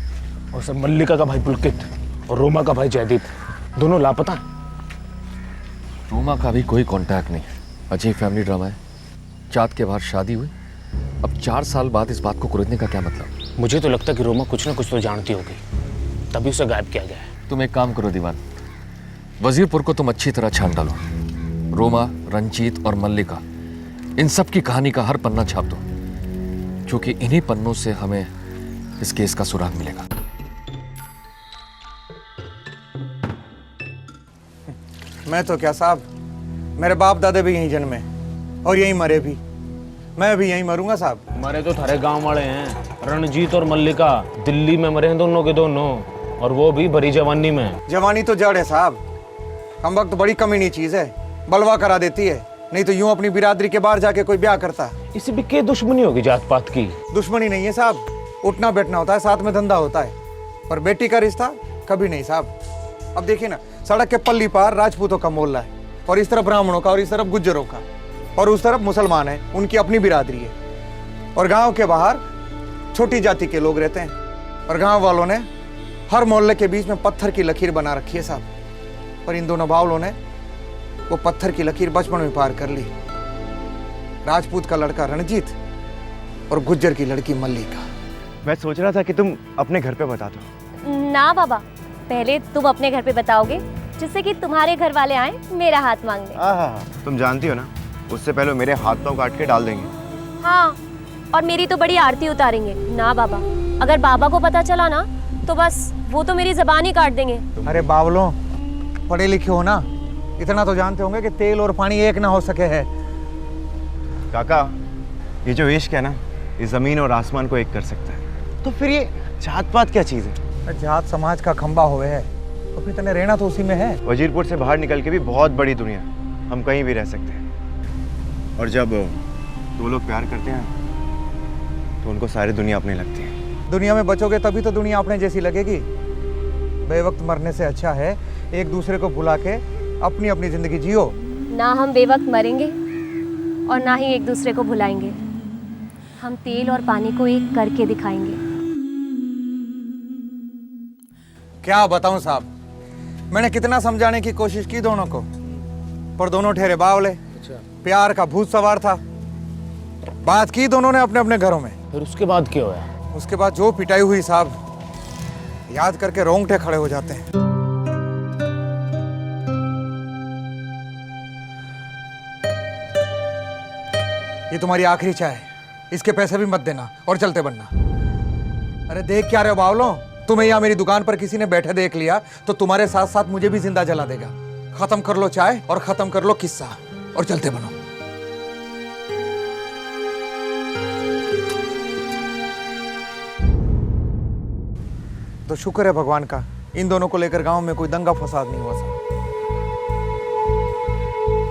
और सर मल्लिका का भाई पुलकित और रोमा का भाई जयदीप दोनों लापता। रोमा का भी कोई कांटेक्ट नहीं। अजीब फैमिली ड्रामा है। जात के बाहर शादी हुई, अब 4 साल बाद इस बात को कुरेदने का क्या मतलब? मुझे तो लगता है कि रोमा कुछ ना कुछ तो जानती होगी, तभी उसे गायब किया गया है। तुम एक काम करो दीवान, वजीरपुर को तुम अच्छी तरह छान डालो। रोमा, रंजीत और मल्लिका, इन सब की कहानी का हर पन्ना छाप दो, क्योंकि इन्हीं पन्नों से हमें इस केस का सुराग मिलेगा। मैं तो क्या साहब, मेरे बाप दादे भी यहीं जन्मे और यहीं मरे भी। मैं भी यहीं मरूंगा साहब। मरे तो थारे गांव वाले हैं। रणजीत और मल्लिका दिल्ली में मरे हैं दोनों के दोनों। और वो भी बड़ी जवानी में। जवानी तो जड़ है साहब, हम वक्त बड़ी कमीनी चीज है, बलवा करा देती है, नहीं तो यूं अपनी बिरादरी के बाहर जाके कोई ब्याह करता। इसी भी क्या दुश्मनी होगी जात पात की? दुश्मनी नहीं है साहब, उठना बैठना होता है, साथ में धंधा होता है, पर बेटी का रिश्ता कभी नहीं साहब। अब देखिए ना, सड़क के पल्ली पार राजपूतों का मोहल्ला है, और इस तरफ ब्राह्मणों का, और इस तरफ गुज्जरों का, और उस तरफ मुसलमान है, उनकी अपनी बिरादरी है, और गांव के बाहर छोटी जाति के लोग रहते हैं, और गांव वालों ने हर मोहल्ले के बीच में पत्थर की लकीर बना रखी है साहब। पर इन दोनों बावलों ने वो पत्थर की लकीर बचपन में पार कर ली। राजपूत का लड़का रणजीत और गुज्जर की लड़की मल्लिका। मैं सोच रहा था कि तुम अपने घर पे बता दो। ना बाबा, पहले तुम अपने घर पे बताओगे, जिससे कि तुम्हारे घर वाले आए मेरा हाथ मांगने। हाँ, तुम जानती हो ना, उससे पहले मेरे हाथ पांव काट के डाल देंगे। हाँ, और मेरी तो बड़ी आरती उतारेंगे। ना बाबा, अगर बाबा को पता चला ना तो बस वो तो मेरी जबान ही काट देंगे। अरे बावलों, पढ़े लिखे हो ना, इतना तो जानते होंगे कि तेल और पानी एक ना हो सके है। काका, ये जो इश्क है ना, ये जमीन और आसमान को एक कर सकता है। तो फिर ये जात पात क्या चीज है? जात समाज का खंबा हुए है, तो फिर तने रहना तो उसी में है। वजीरपुर से बाहर निकल के भी बहुत बड़ी दुनिया, हम कहीं भी रह सकते हैं। और जब दो लोग प्यार करते हैं तो उनको सारी दुनिया अपनी लगती है। दुनिया में बचोगे तभी तो दुनिया अपने जैसी लगेगी। बेवक्त मरने से अच्छा है एक दूसरे को भुला के अपनी अपनी जिंदगी जियो। ना हम बेवक्त मरेंगे और ना ही एक दूसरे को भुलाएंगे। हम तेल और पानी को एक करके दिखाएंगे। क्या बताऊं साहब, मैंने कितना समझाने की कोशिश की दोनों को, पर दोनों ठहरे बावले। प्यार का भूत सवार था। बात की दोनों ने अपने अपने घरों में। फिर उसके बाद क्या हुआ? उसके बाद जो पिटाई हुई साहब, याद करके रोंगटे खड़े हो जाते हैं। ये तुम्हारी आखिरी चाय है, इसके पैसे भी मत देना और चलते बनना। अरे देख क्या रहे हो बावलों, तुम्हें यहाँ मेरी दुकान पर किसी ने बैठे देख लिया तो तुम्हारे साथ साथ मुझे भी जिंदा जला देगा। खत्म कर लो चाय और खत्म कर लो किस्सा और चलते बनो। तो शुक्र है भगवान का, इन दोनों को लेकर गांव में कोई दंगा फसाद नहीं हुआ साहब।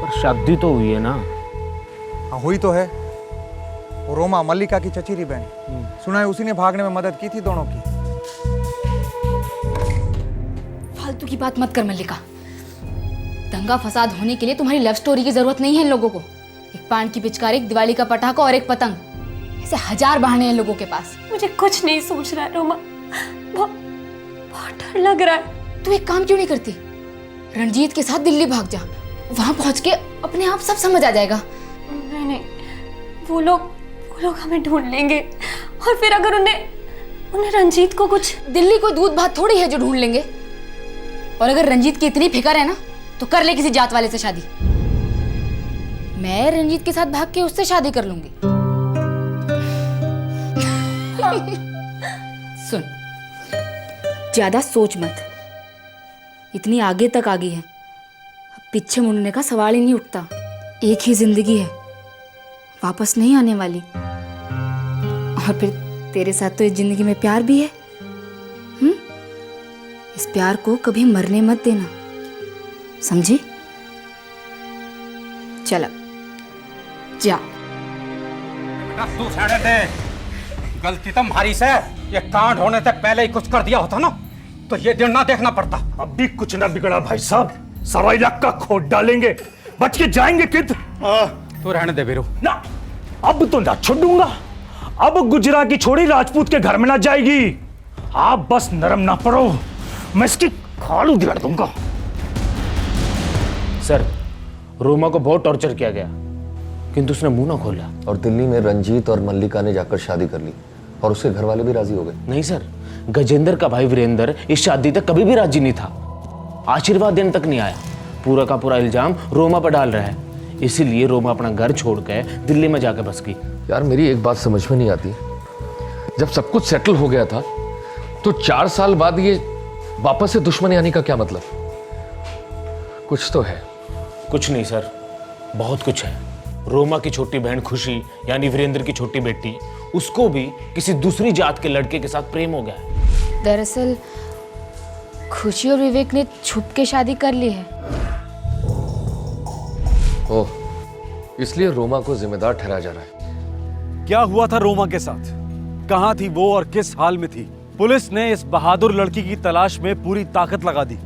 पर शादी तो हुई है ना? हाँ हुई तो है। वो रोमा मल्लिका की चचेरी बहन, सुना है उसी ने भागने में मदद की थी दोनों की। फालतू की बात मत कर मल्लिका। दंगा फसाद होने के लिए तुम्हारी लव स्टोरी की जरूरत नहीं है इन लोगों को। एक पान की पिचकारी, एक दिवाली का पटाखा और एक पतंग, ऐसे 1000 बहाने हैं लोगों के पास। मुझे कुछ नहीं सोच रहा है रोमा, बहुत डर लग रहा है। तू एक काम क्यों नहीं करती, रणजीत के साथ दिल्ली भाग जा, वहां पहुंच के अपने आप सब समझ आ जाएगा। नहीं, वो लोग हमें ढूंढ लेंगे, और फिर अगर उन्हें रंजीत को कुछ। दिल्ली कोई दूध भात थोड़ी है जो ढूंढ लेंगे। और अगर रंजीत की इतनी फिक्र है ना तो कर ले किसी जात वाले से शादी। मैं रंजीत के साथ भाग के उससे शादी कर लूंगी। सुन, ज्यादा सोच मत, इतनी आगे तक आ गई है, अब पीछे मुड़ने का सवाल ही नहीं उठता। एक ही जिंदगी है, वापस नहीं आने वाली। और फिर तेरे साथ तो इस जिंदगी में प्यार भी है। इस प्यार को कभी मरने मत देना, समझी? चल जा। तू छाड़े दे, गलती तुम्हारी से। ये कांड होने से पहले ही कुछ कर दिया होता ना तो ये दिन ना देखना पड़ता। अब भी कुछ ना बिगड़ा भाई साहब, सवा लाख का खोद डालेंगे, बच के जाएंगे किद। तू रहने दे वीरू। ना, अब तो ना छोड़ूंगा। अब गुजरा की छोड़ी राजपूत के घर में ना जाएगी। आप बस नरम ना पड़ो, मैं इसकी खाल उधेड़ दूंगा। सर, रोमा को बहुत टॉर्चर किया गया, किंतु उसने मुंह ना खोला। और दिल्ली में रंजीत और मल्लिका ने जाकर शादी कर ली और उसके घर वाले भी राजी हो गए। नहीं सर, गजेंद्र का भाई वीरेंद्र इस शादी तक कभी भी राजी नहीं था, आशीर्वाद देने तक नहीं आया। पूरा का पूरा इल्जाम रोमा पर डाल रहा है, इसीलिए रोमा अपना घर छोड़कर दिल्ली में जाकर बस गई। यार मेरी एक बात समझ में नहीं आती, जब सब कुछ सेटल हो गया था तो 4 साल बाद ये वापस से दुश्मनी आने का क्या मतलब? कुछ तो है। कुछ नहीं सर, बहुत कुछ है। रोमा की छोटी बहन खुशी यानी वीरेंद्र की छोटी बेटी, उसको भी किसी दूसरी जात के लड़के के साथ प्रेम हो गया है। दरअसल खुशी और विवेक ने छुप के शादी कर ली है। ओह, इसलिए रोमा को जिम्मेदार ठहराया जा रहा है। क्या हुआ था रोमा के साथ? कहां थी वो और किस हाल में थी? पुलिस ने इस बहादुर लड़की की तलाश में पूरी ताकत लगा दी।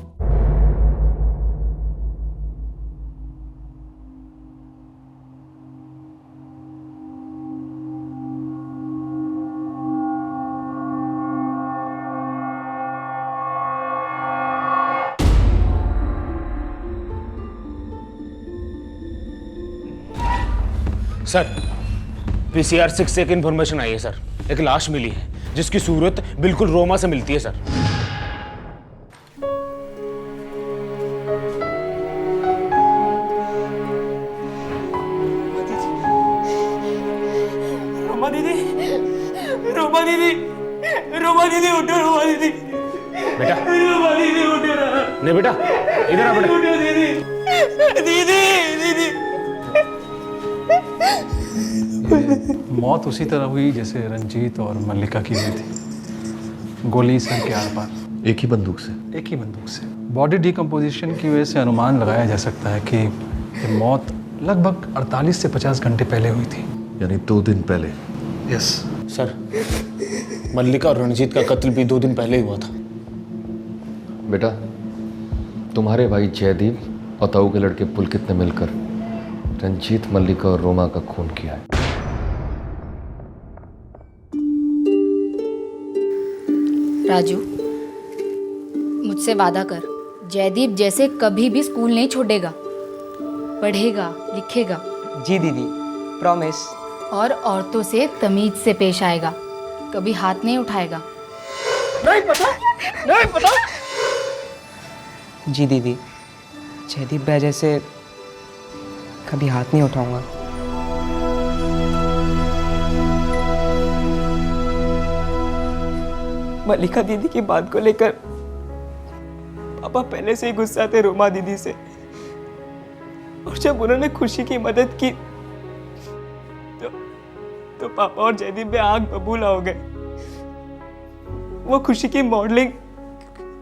सर, पीसीआर 6 से एक इन्फॉर्मेशन आई है सर। एक लाश मिली है जिसकी सूरत बिल्कुल रोमा से मिलती है सर। रोमा दीदी, रोमा दीदी, रोमा दीदी उठो, रोमा दीदी। बेटा, रोमा दीदी उठो ना। नहीं बेटा, इधर आ बेटा। उठो दीदी, दीदी, दीदी। मौत उसी तरह हुई जैसे रंजीत और मल्लिका की हुई थी, गोली सर के आर पार। एक ही बंदूक से? एक ही बंदूक से। बॉडी डिकम्पोजिशन की वजह से अनुमान लगाया जा सकता है कि ये मौत लगभग 48 से 50 घंटे पहले हुई थी। यानी 2 दिन पहले? यस सर, मल्लिका और रणजीत का कत्ल भी 2 दिन पहले ही हुआ था। बेटा, तुम्हारे भाई जयदीप और ताऊ के लड़के पुलकित ने मिलकर रंजीत, मल्लिका और रोमा का खून किया है। राजू, मुझसे वादा कर, जयदीप जैसे कभी भी स्कूल नहीं छोड़ेगा, पढ़ेगा, लिखेगा। जी दीदी, प्रॉमिस। और औरतों से तमीज से पेश आएगा, कभी हाथ नहीं उठाएगा। नहीं पता, नहीं पता। जी दीदी, जयदीप भाई जैसे कभी हाथ नहीं उठाऊंगा। मल्लिका दीदी की बात को लेकर पापा पहले से ही गुस्सा थे रोमा दीदी से, और जब उन्होंने खुशी की मदद की तो पापा और जयदीप में आग बबूला हो गए। वो खुशी की मॉडलिंग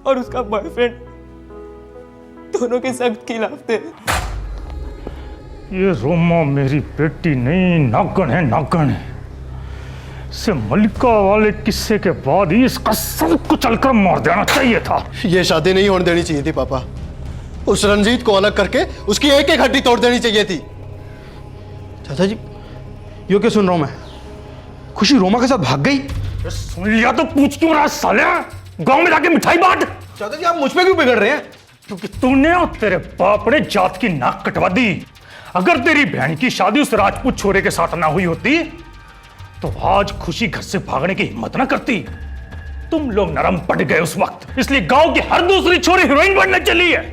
और उसका बॉयफ्रेंड दोनों के सख्त खिलाफ थे। ये रोमा मेरी बेटी नहीं, नागन है, नागन है। इसे मल्लिका वाले किस्से के बाद ही इसका सर कुचलकर मार देना चाहिए था। ये शादी नहीं होने देनी चाहिए थी पापा। उस रंजीत को अलग करके उसकी एक एक हड्डी तोड़ देनी चाहिए थी। चाचा जी, यो क्या सुन रहा हूं मैं? खुशी रोमा के साथ भाग गई? सुन लिया तो पूछ क्यों रहा साले? गांव में जाके मिठाई बांट। चाचा जी, आप मुझ पे क्यों बिगड़ रहे हैं? क्योंकि तूने और तेरे बाप ने जात की नाक कटवा दी। अगर तेरी बहन की शादी उस राजपूत छोरे के साथ ना हुई होती तो आज खुशी घर से भागने की हिम्मत ना करती। तुम लोग नरम पड़ गए उस वक्त, इसलिए गांव की हर दूसरी छोरी हीरोइन बनने चली है।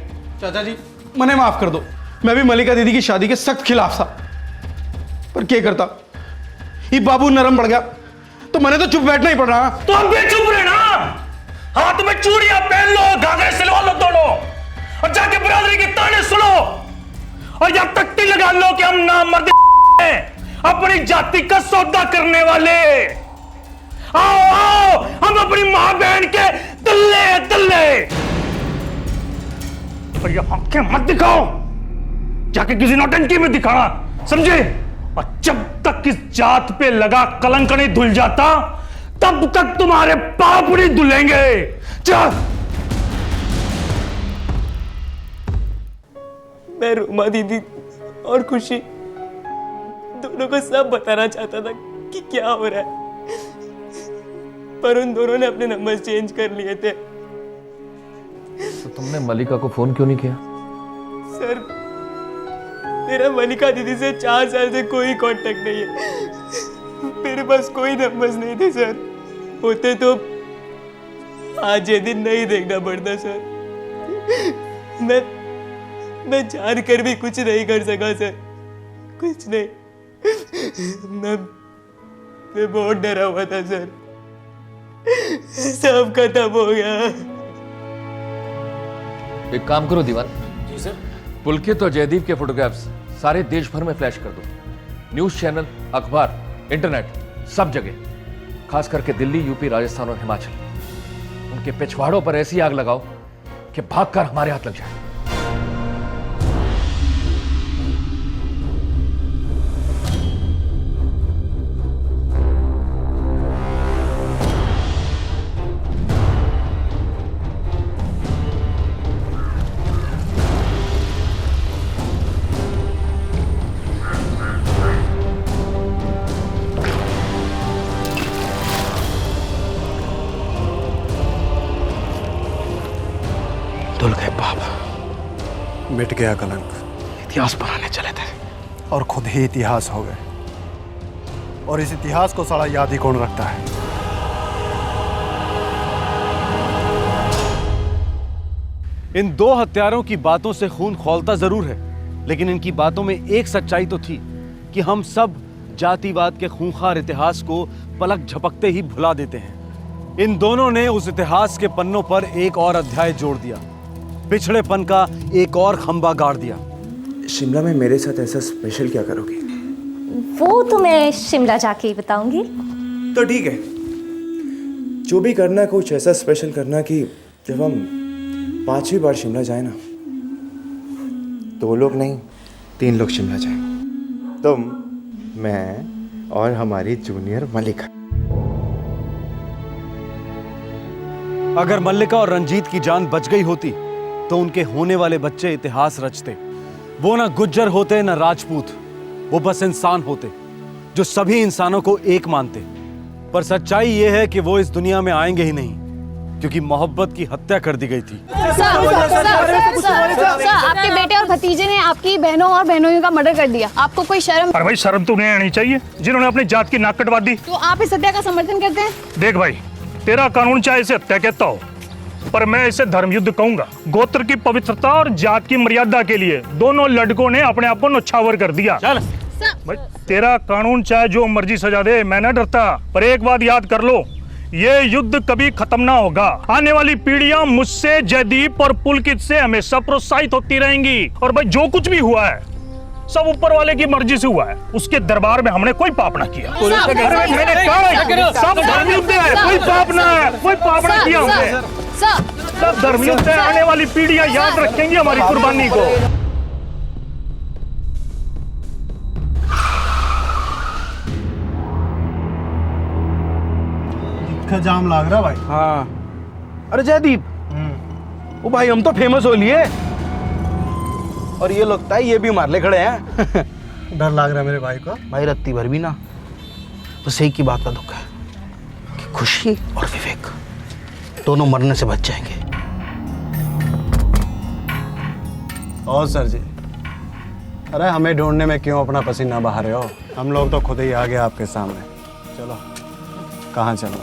चाचा जी, मने माफ कर दो। मैं भी मल्लिका दीदी की शादी के सख्त खिलाफ था, पर क्या करता, ये बाबू नरम पड़ गया तो मैंने तो चुप बैठना ही पड़ रहा। तो अब भी चुप रहना, हाथ में चूड़ियां पहन लो, घाघरे सिलवा लो दोनों, और जाके बिरादरी के ताने सुनो, और जब तक ती लगा लो कि हम नामर्द हैं, अपनी जाति का सौदा करने वाले। आओ आओ, हम अपनी मां बहन के दल्ले दल्ले। और ये आंखें मत दिखाओ, जाके किसी नौटंकी में दिखाना, समझे? और जब तक इस जात पे लगा कलंक नहीं धुल जाता तब तक तुम्हारे पाप नहीं धुलेंगे। चल। मैं रोमा दीदी और खुशी दोनों को सब बताना चाहता था कि क्या हो रहा है, पर उन दोनों ने अपने नंबर चेंज कर लिए थे। तो तुमने मल्लिका को फोन क्यों नहीं किया? सर, मेरा मल्लिका दीदी से 4 साल से कोई कांटेक्ट नहीं है। मेरे पास कोई नंबर्स नहीं थे सर, होते तो आज ये दिन नहीं देखना पड़ता सर। मैं जान कर भी कुछ नहीं कर सका सर, कुछ नहीं। मैं बहुत डरा हुआ था सर, सब खत्म हो गया। एक काम करो दीवान। जी सर। पुलकित और जयदीप के फोटोग्राफ्स सारे देश भर में फ्लैश कर दो। न्यूज चैनल, अखबार, इंटरनेट, सब जगह, खास करके दिल्ली, यूपी, राजस्थान और हिमाचल। उनके पिछवाड़ों पर ऐसी आग लगाओ कि भागकर हमारे हाथ लग जाए। धुल गए पाप, मिट गया कलंक। इतिहास बनाने चले थे और खुद ही इतिहास हो गए। और इस इतिहास को साला याद ही कौन रखता है? इन दो हत्यारों की बातों से खून खौलता जरूर है, लेकिन इनकी बातों में एक सच्चाई तो थी कि हम सब जातिवाद के खूंखार इतिहास को पलक झपकते ही भुला देते हैं। इन दोनों ने उस इतिहास के पन्नों पर एक और अध्याय जोड़ दिया, पिछड़ेपन का एक और खंबा गाड़ दिया। शिमला में मेरे साथ ऐसा स्पेशल क्या करोगी? वो तो मैं शिमला जाके ही बताऊंगी। तो ठीक है, जो भी करना कुछ ऐसा स्पेशल करना कि जब हम 5वीं बार शिमला जाए ना, 2 लोग नहीं 3 लोग शिमला जाए। तुम, मैं और हमारी जूनियर मल्लिका। अगर मल्लिका और रंजीत की जान बच गई होती तो उनके होने वाले बच्चे इतिहास रचते। वो ना गुज्जर होते ना राजपूत, वो बस इंसान होते जो सभी इंसानों को एक मानते। पर सच्चाई ये है कि वो इस दुनिया में आएंगे ही नहीं, क्योंकि मोहब्बत की हत्या कर दी गई थी। सर, आपके बेटे और भतीजे ने आपकी बहनों और बहनोइयों का मर्डर कर दिया। आपको कोई शर्म? पर भाई शर्म तो नहीं आनी चाहिए जिन्होंने अपनी जात की नाक कटवा दी। तो आप इस हत्या का समर्थन करते हैं? देख भाई, तेरा कानून चाहे इसे हत्या कहता हो, पर मैं इसे धर्म युद्ध कहूंगा। गोत्र की पवित्रता और जात की मर्यादा के लिए दोनों लड़कों ने अपने आप को नौछावर कर दिया। चल भाई, तेरा कानून चाहे जो मर्जी सजा दे, मैं ना डरता। पर एक बात याद कर लो, ये युद्ध कभी खत्म ना होगा। आने वाली पीढ़ियां मुझसे, जयदीप और पुलकित से हमेशा प्रोत्साहित होती रहेंगी। और भाई जो कुछ भी हुआ है सब ऊपर वाले की मर्जी से हुआ है। उसके दरबार में हमने कोई पाप ना किया। मैंने कहा सब धर्मयुद्ध है, कोई पाप ना है, कोई पाप ना किया हमने। सब धर्मयुद्ध है, आने वाली पीढ़ियां याद रखेंगी हमारी कुर्बानी को। का जाम लाग रहा भाई। हाँ, अरे जयदीप, वो भाई हम तो फेमस हो लिए और ये लगता है ये भी मारले खड़े हैं। डर लग रहा है मेरे भाई को। भाई रत्ती भर भी ना, बस एक ही बात का दुख है कि खुशी और विवेक दोनों मरने से बच जाएंगे। और सर जी, अरे हमें ढूंढने में क्यों अपना पसीना बहा रहे हो? हम लोग तो खुद ही आ गए आपके सामने। चलो, कहाँ चलो?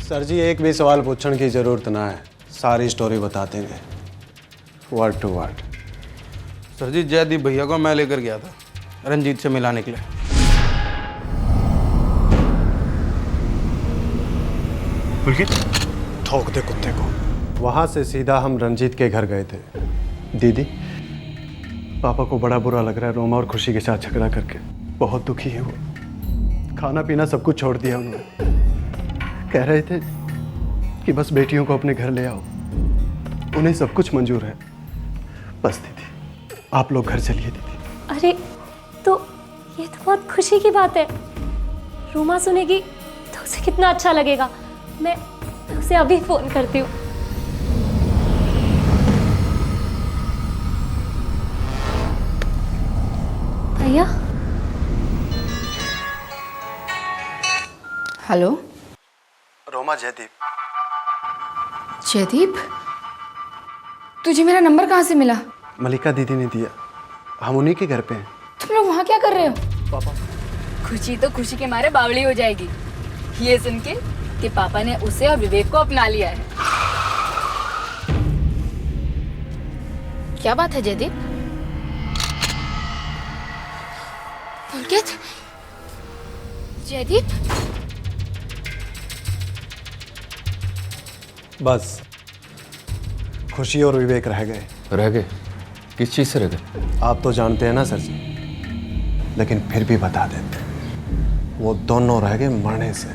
सर जी, एक भी सवाल पूछने की जरूरत ना है, सारी स्टोरी बता देंगे वर्ड टू वर्ड। सर जी, जयदीप भैया को मैं लेकर गया था रंजीत से मिलाने के लिए। ठोक दे कुत्ते को। वहां से सीधा हम रंजीत के घर गए थे। दीदी, पापा को बड़ा बुरा लग रहा है रोमा और खुशी के साथ झगड़ा करके। बहुत दुखी है वो, खाना पीना सब कुछ छोड़ दिया उन्होंने। कह रहे थे कि बस बेटियों को अपने घर ले आओ, उन्हें सब कुछ मंजूर है। बस दीदी, आप लोग घर चलिए दीदी। अरे तो ये तो बहुत खुशी की बात है। रोमा सुनेगी तो उसे कितना अच्छा लगेगा। मैं उसे अभी फोन करती हूँ। भैया। हेलो रोमा, जयदीप। जयदीप, तुझे मेरा नंबर कहाँ से मिला? मल्लिका दीदी ने दिया। हम उन्हीं के घर पे हैं। तुम लोग वहाँ क्या कर रहे हो? पापा। खुशी तो खुशी के मारे बावली हो जाएगी ये सुन के कि पापा ने उसे और विवेक को अपना लिया है। क्या बात है जयदीप? पुलकित, जयदीप, बस खुशी और विवेक रह गए। रह गए? किस चीज से रह गए? आप तो जानते हैं ना सर जी, लेकिन फिर भी बता देते। वो दोनों रह गए मरने से,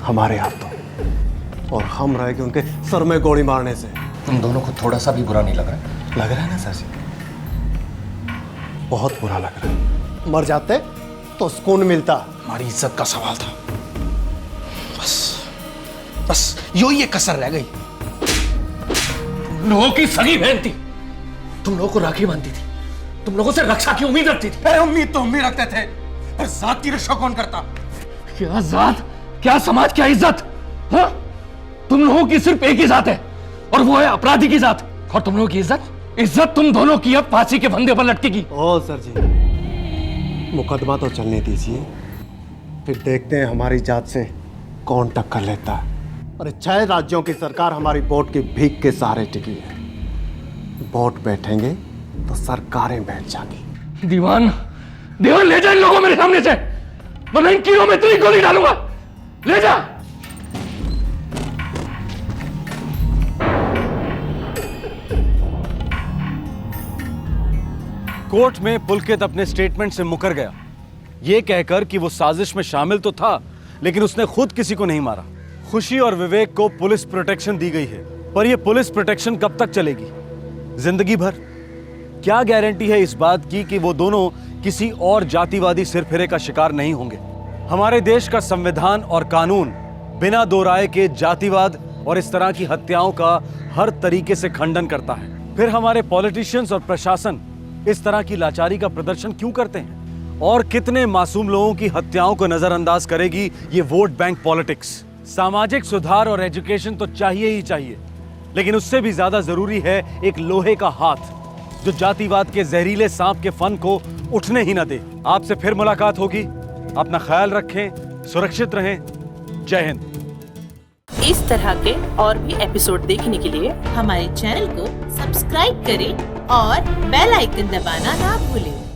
हमारे हाथों। और हम रह गए उनके सर में गोली मारने से। तुम दोनों को थोड़ा सा भी बुरा नहीं लग रहा? लग रहा है ना सर जी, बहुत बुरा लग रहा है। मर जाते तो सुकून मिलता। हमारी इज्जत का सवाल था, बस यो ही एक कसर रह गई। तुम लोगों की सगी बहन थी, तुम लोगों को राखी बांधती थी, तुम लोगों से रक्षा की उम्मीद रखती थी। अरे उम्मीद तो हम भी रखते थे, पर जात की रक्षा कौन करता? क्या जात, क्या समाज, क्या इज्जत? हाँ? तुम लोगों की सिर्फ एक ही जात है और वो है अपराधी की जात। और तुम लोगों की इज्जत तुम दोनों की अब फांसी के फंदे पर लटकेगी। ओ सर जी, मुकदमा तो चलने दीजिए, फिर देखते हैं हमारी जात से कौन टक्कर लेता है। अरे 6 राज्यों की सरकार हमारी वोट की भीख के सहारे टिकी है। वोट बैठेंगे तो सरकारें बैठ जाएंगी। दीवान ले जा इन लोगों मेरे सामने से, वरना इन कीड़ों में तेरी गोली डालूंगा। ले जा। कोर्ट में पुलकित अपने स्टेटमेंट से मुकर गया, यह कहकर कि वो साजिश में शामिल तो था, लेकिन उसने खुद किसी को नहीं मारा। खुशी और विवेक को पुलिस प्रोटेक्शन दी गई है, पर यह पुलिस प्रोटेक्शन कब तक चलेगी? जिंदगी भर? क्या गारंटी है इस बात की कि वो दोनों किसी और जातिवादी सिरफिरे का शिकार नहीं होंगे? हमारे देश का संविधान और कानून बिना दो राय के जातिवाद और इस तरह की हत्याओं का हर तरीके से खंडन करता है। फिर हमारे पॉलिटिशियंस और प्रशासन इस तरह की लाचारी का प्रदर्शन क्यों करते हैं? और कितने मासूम लोगों की हत्याओं को नजरअंदाज करेगी ये वोट बैंक पॉलिटिक्स? सामाजिक सुधार और एजुकेशन तो चाहिए ही चाहिए, लेकिन उससे भी ज्यादा जरूरी है एक लोहे का हाथ जो जातिवाद के जहरीले सांप के फन को उठने ही ना दे। आपसे फिर मुलाकात होगी, अपना ख्याल रखें, सुरक्षित रहें। जय हिंद। इस तरह के और भी एपिसोड देखने के लिए हमारे चैनल को सब्सक्राइब करें और बेल आइकन दबाना ना भूलें।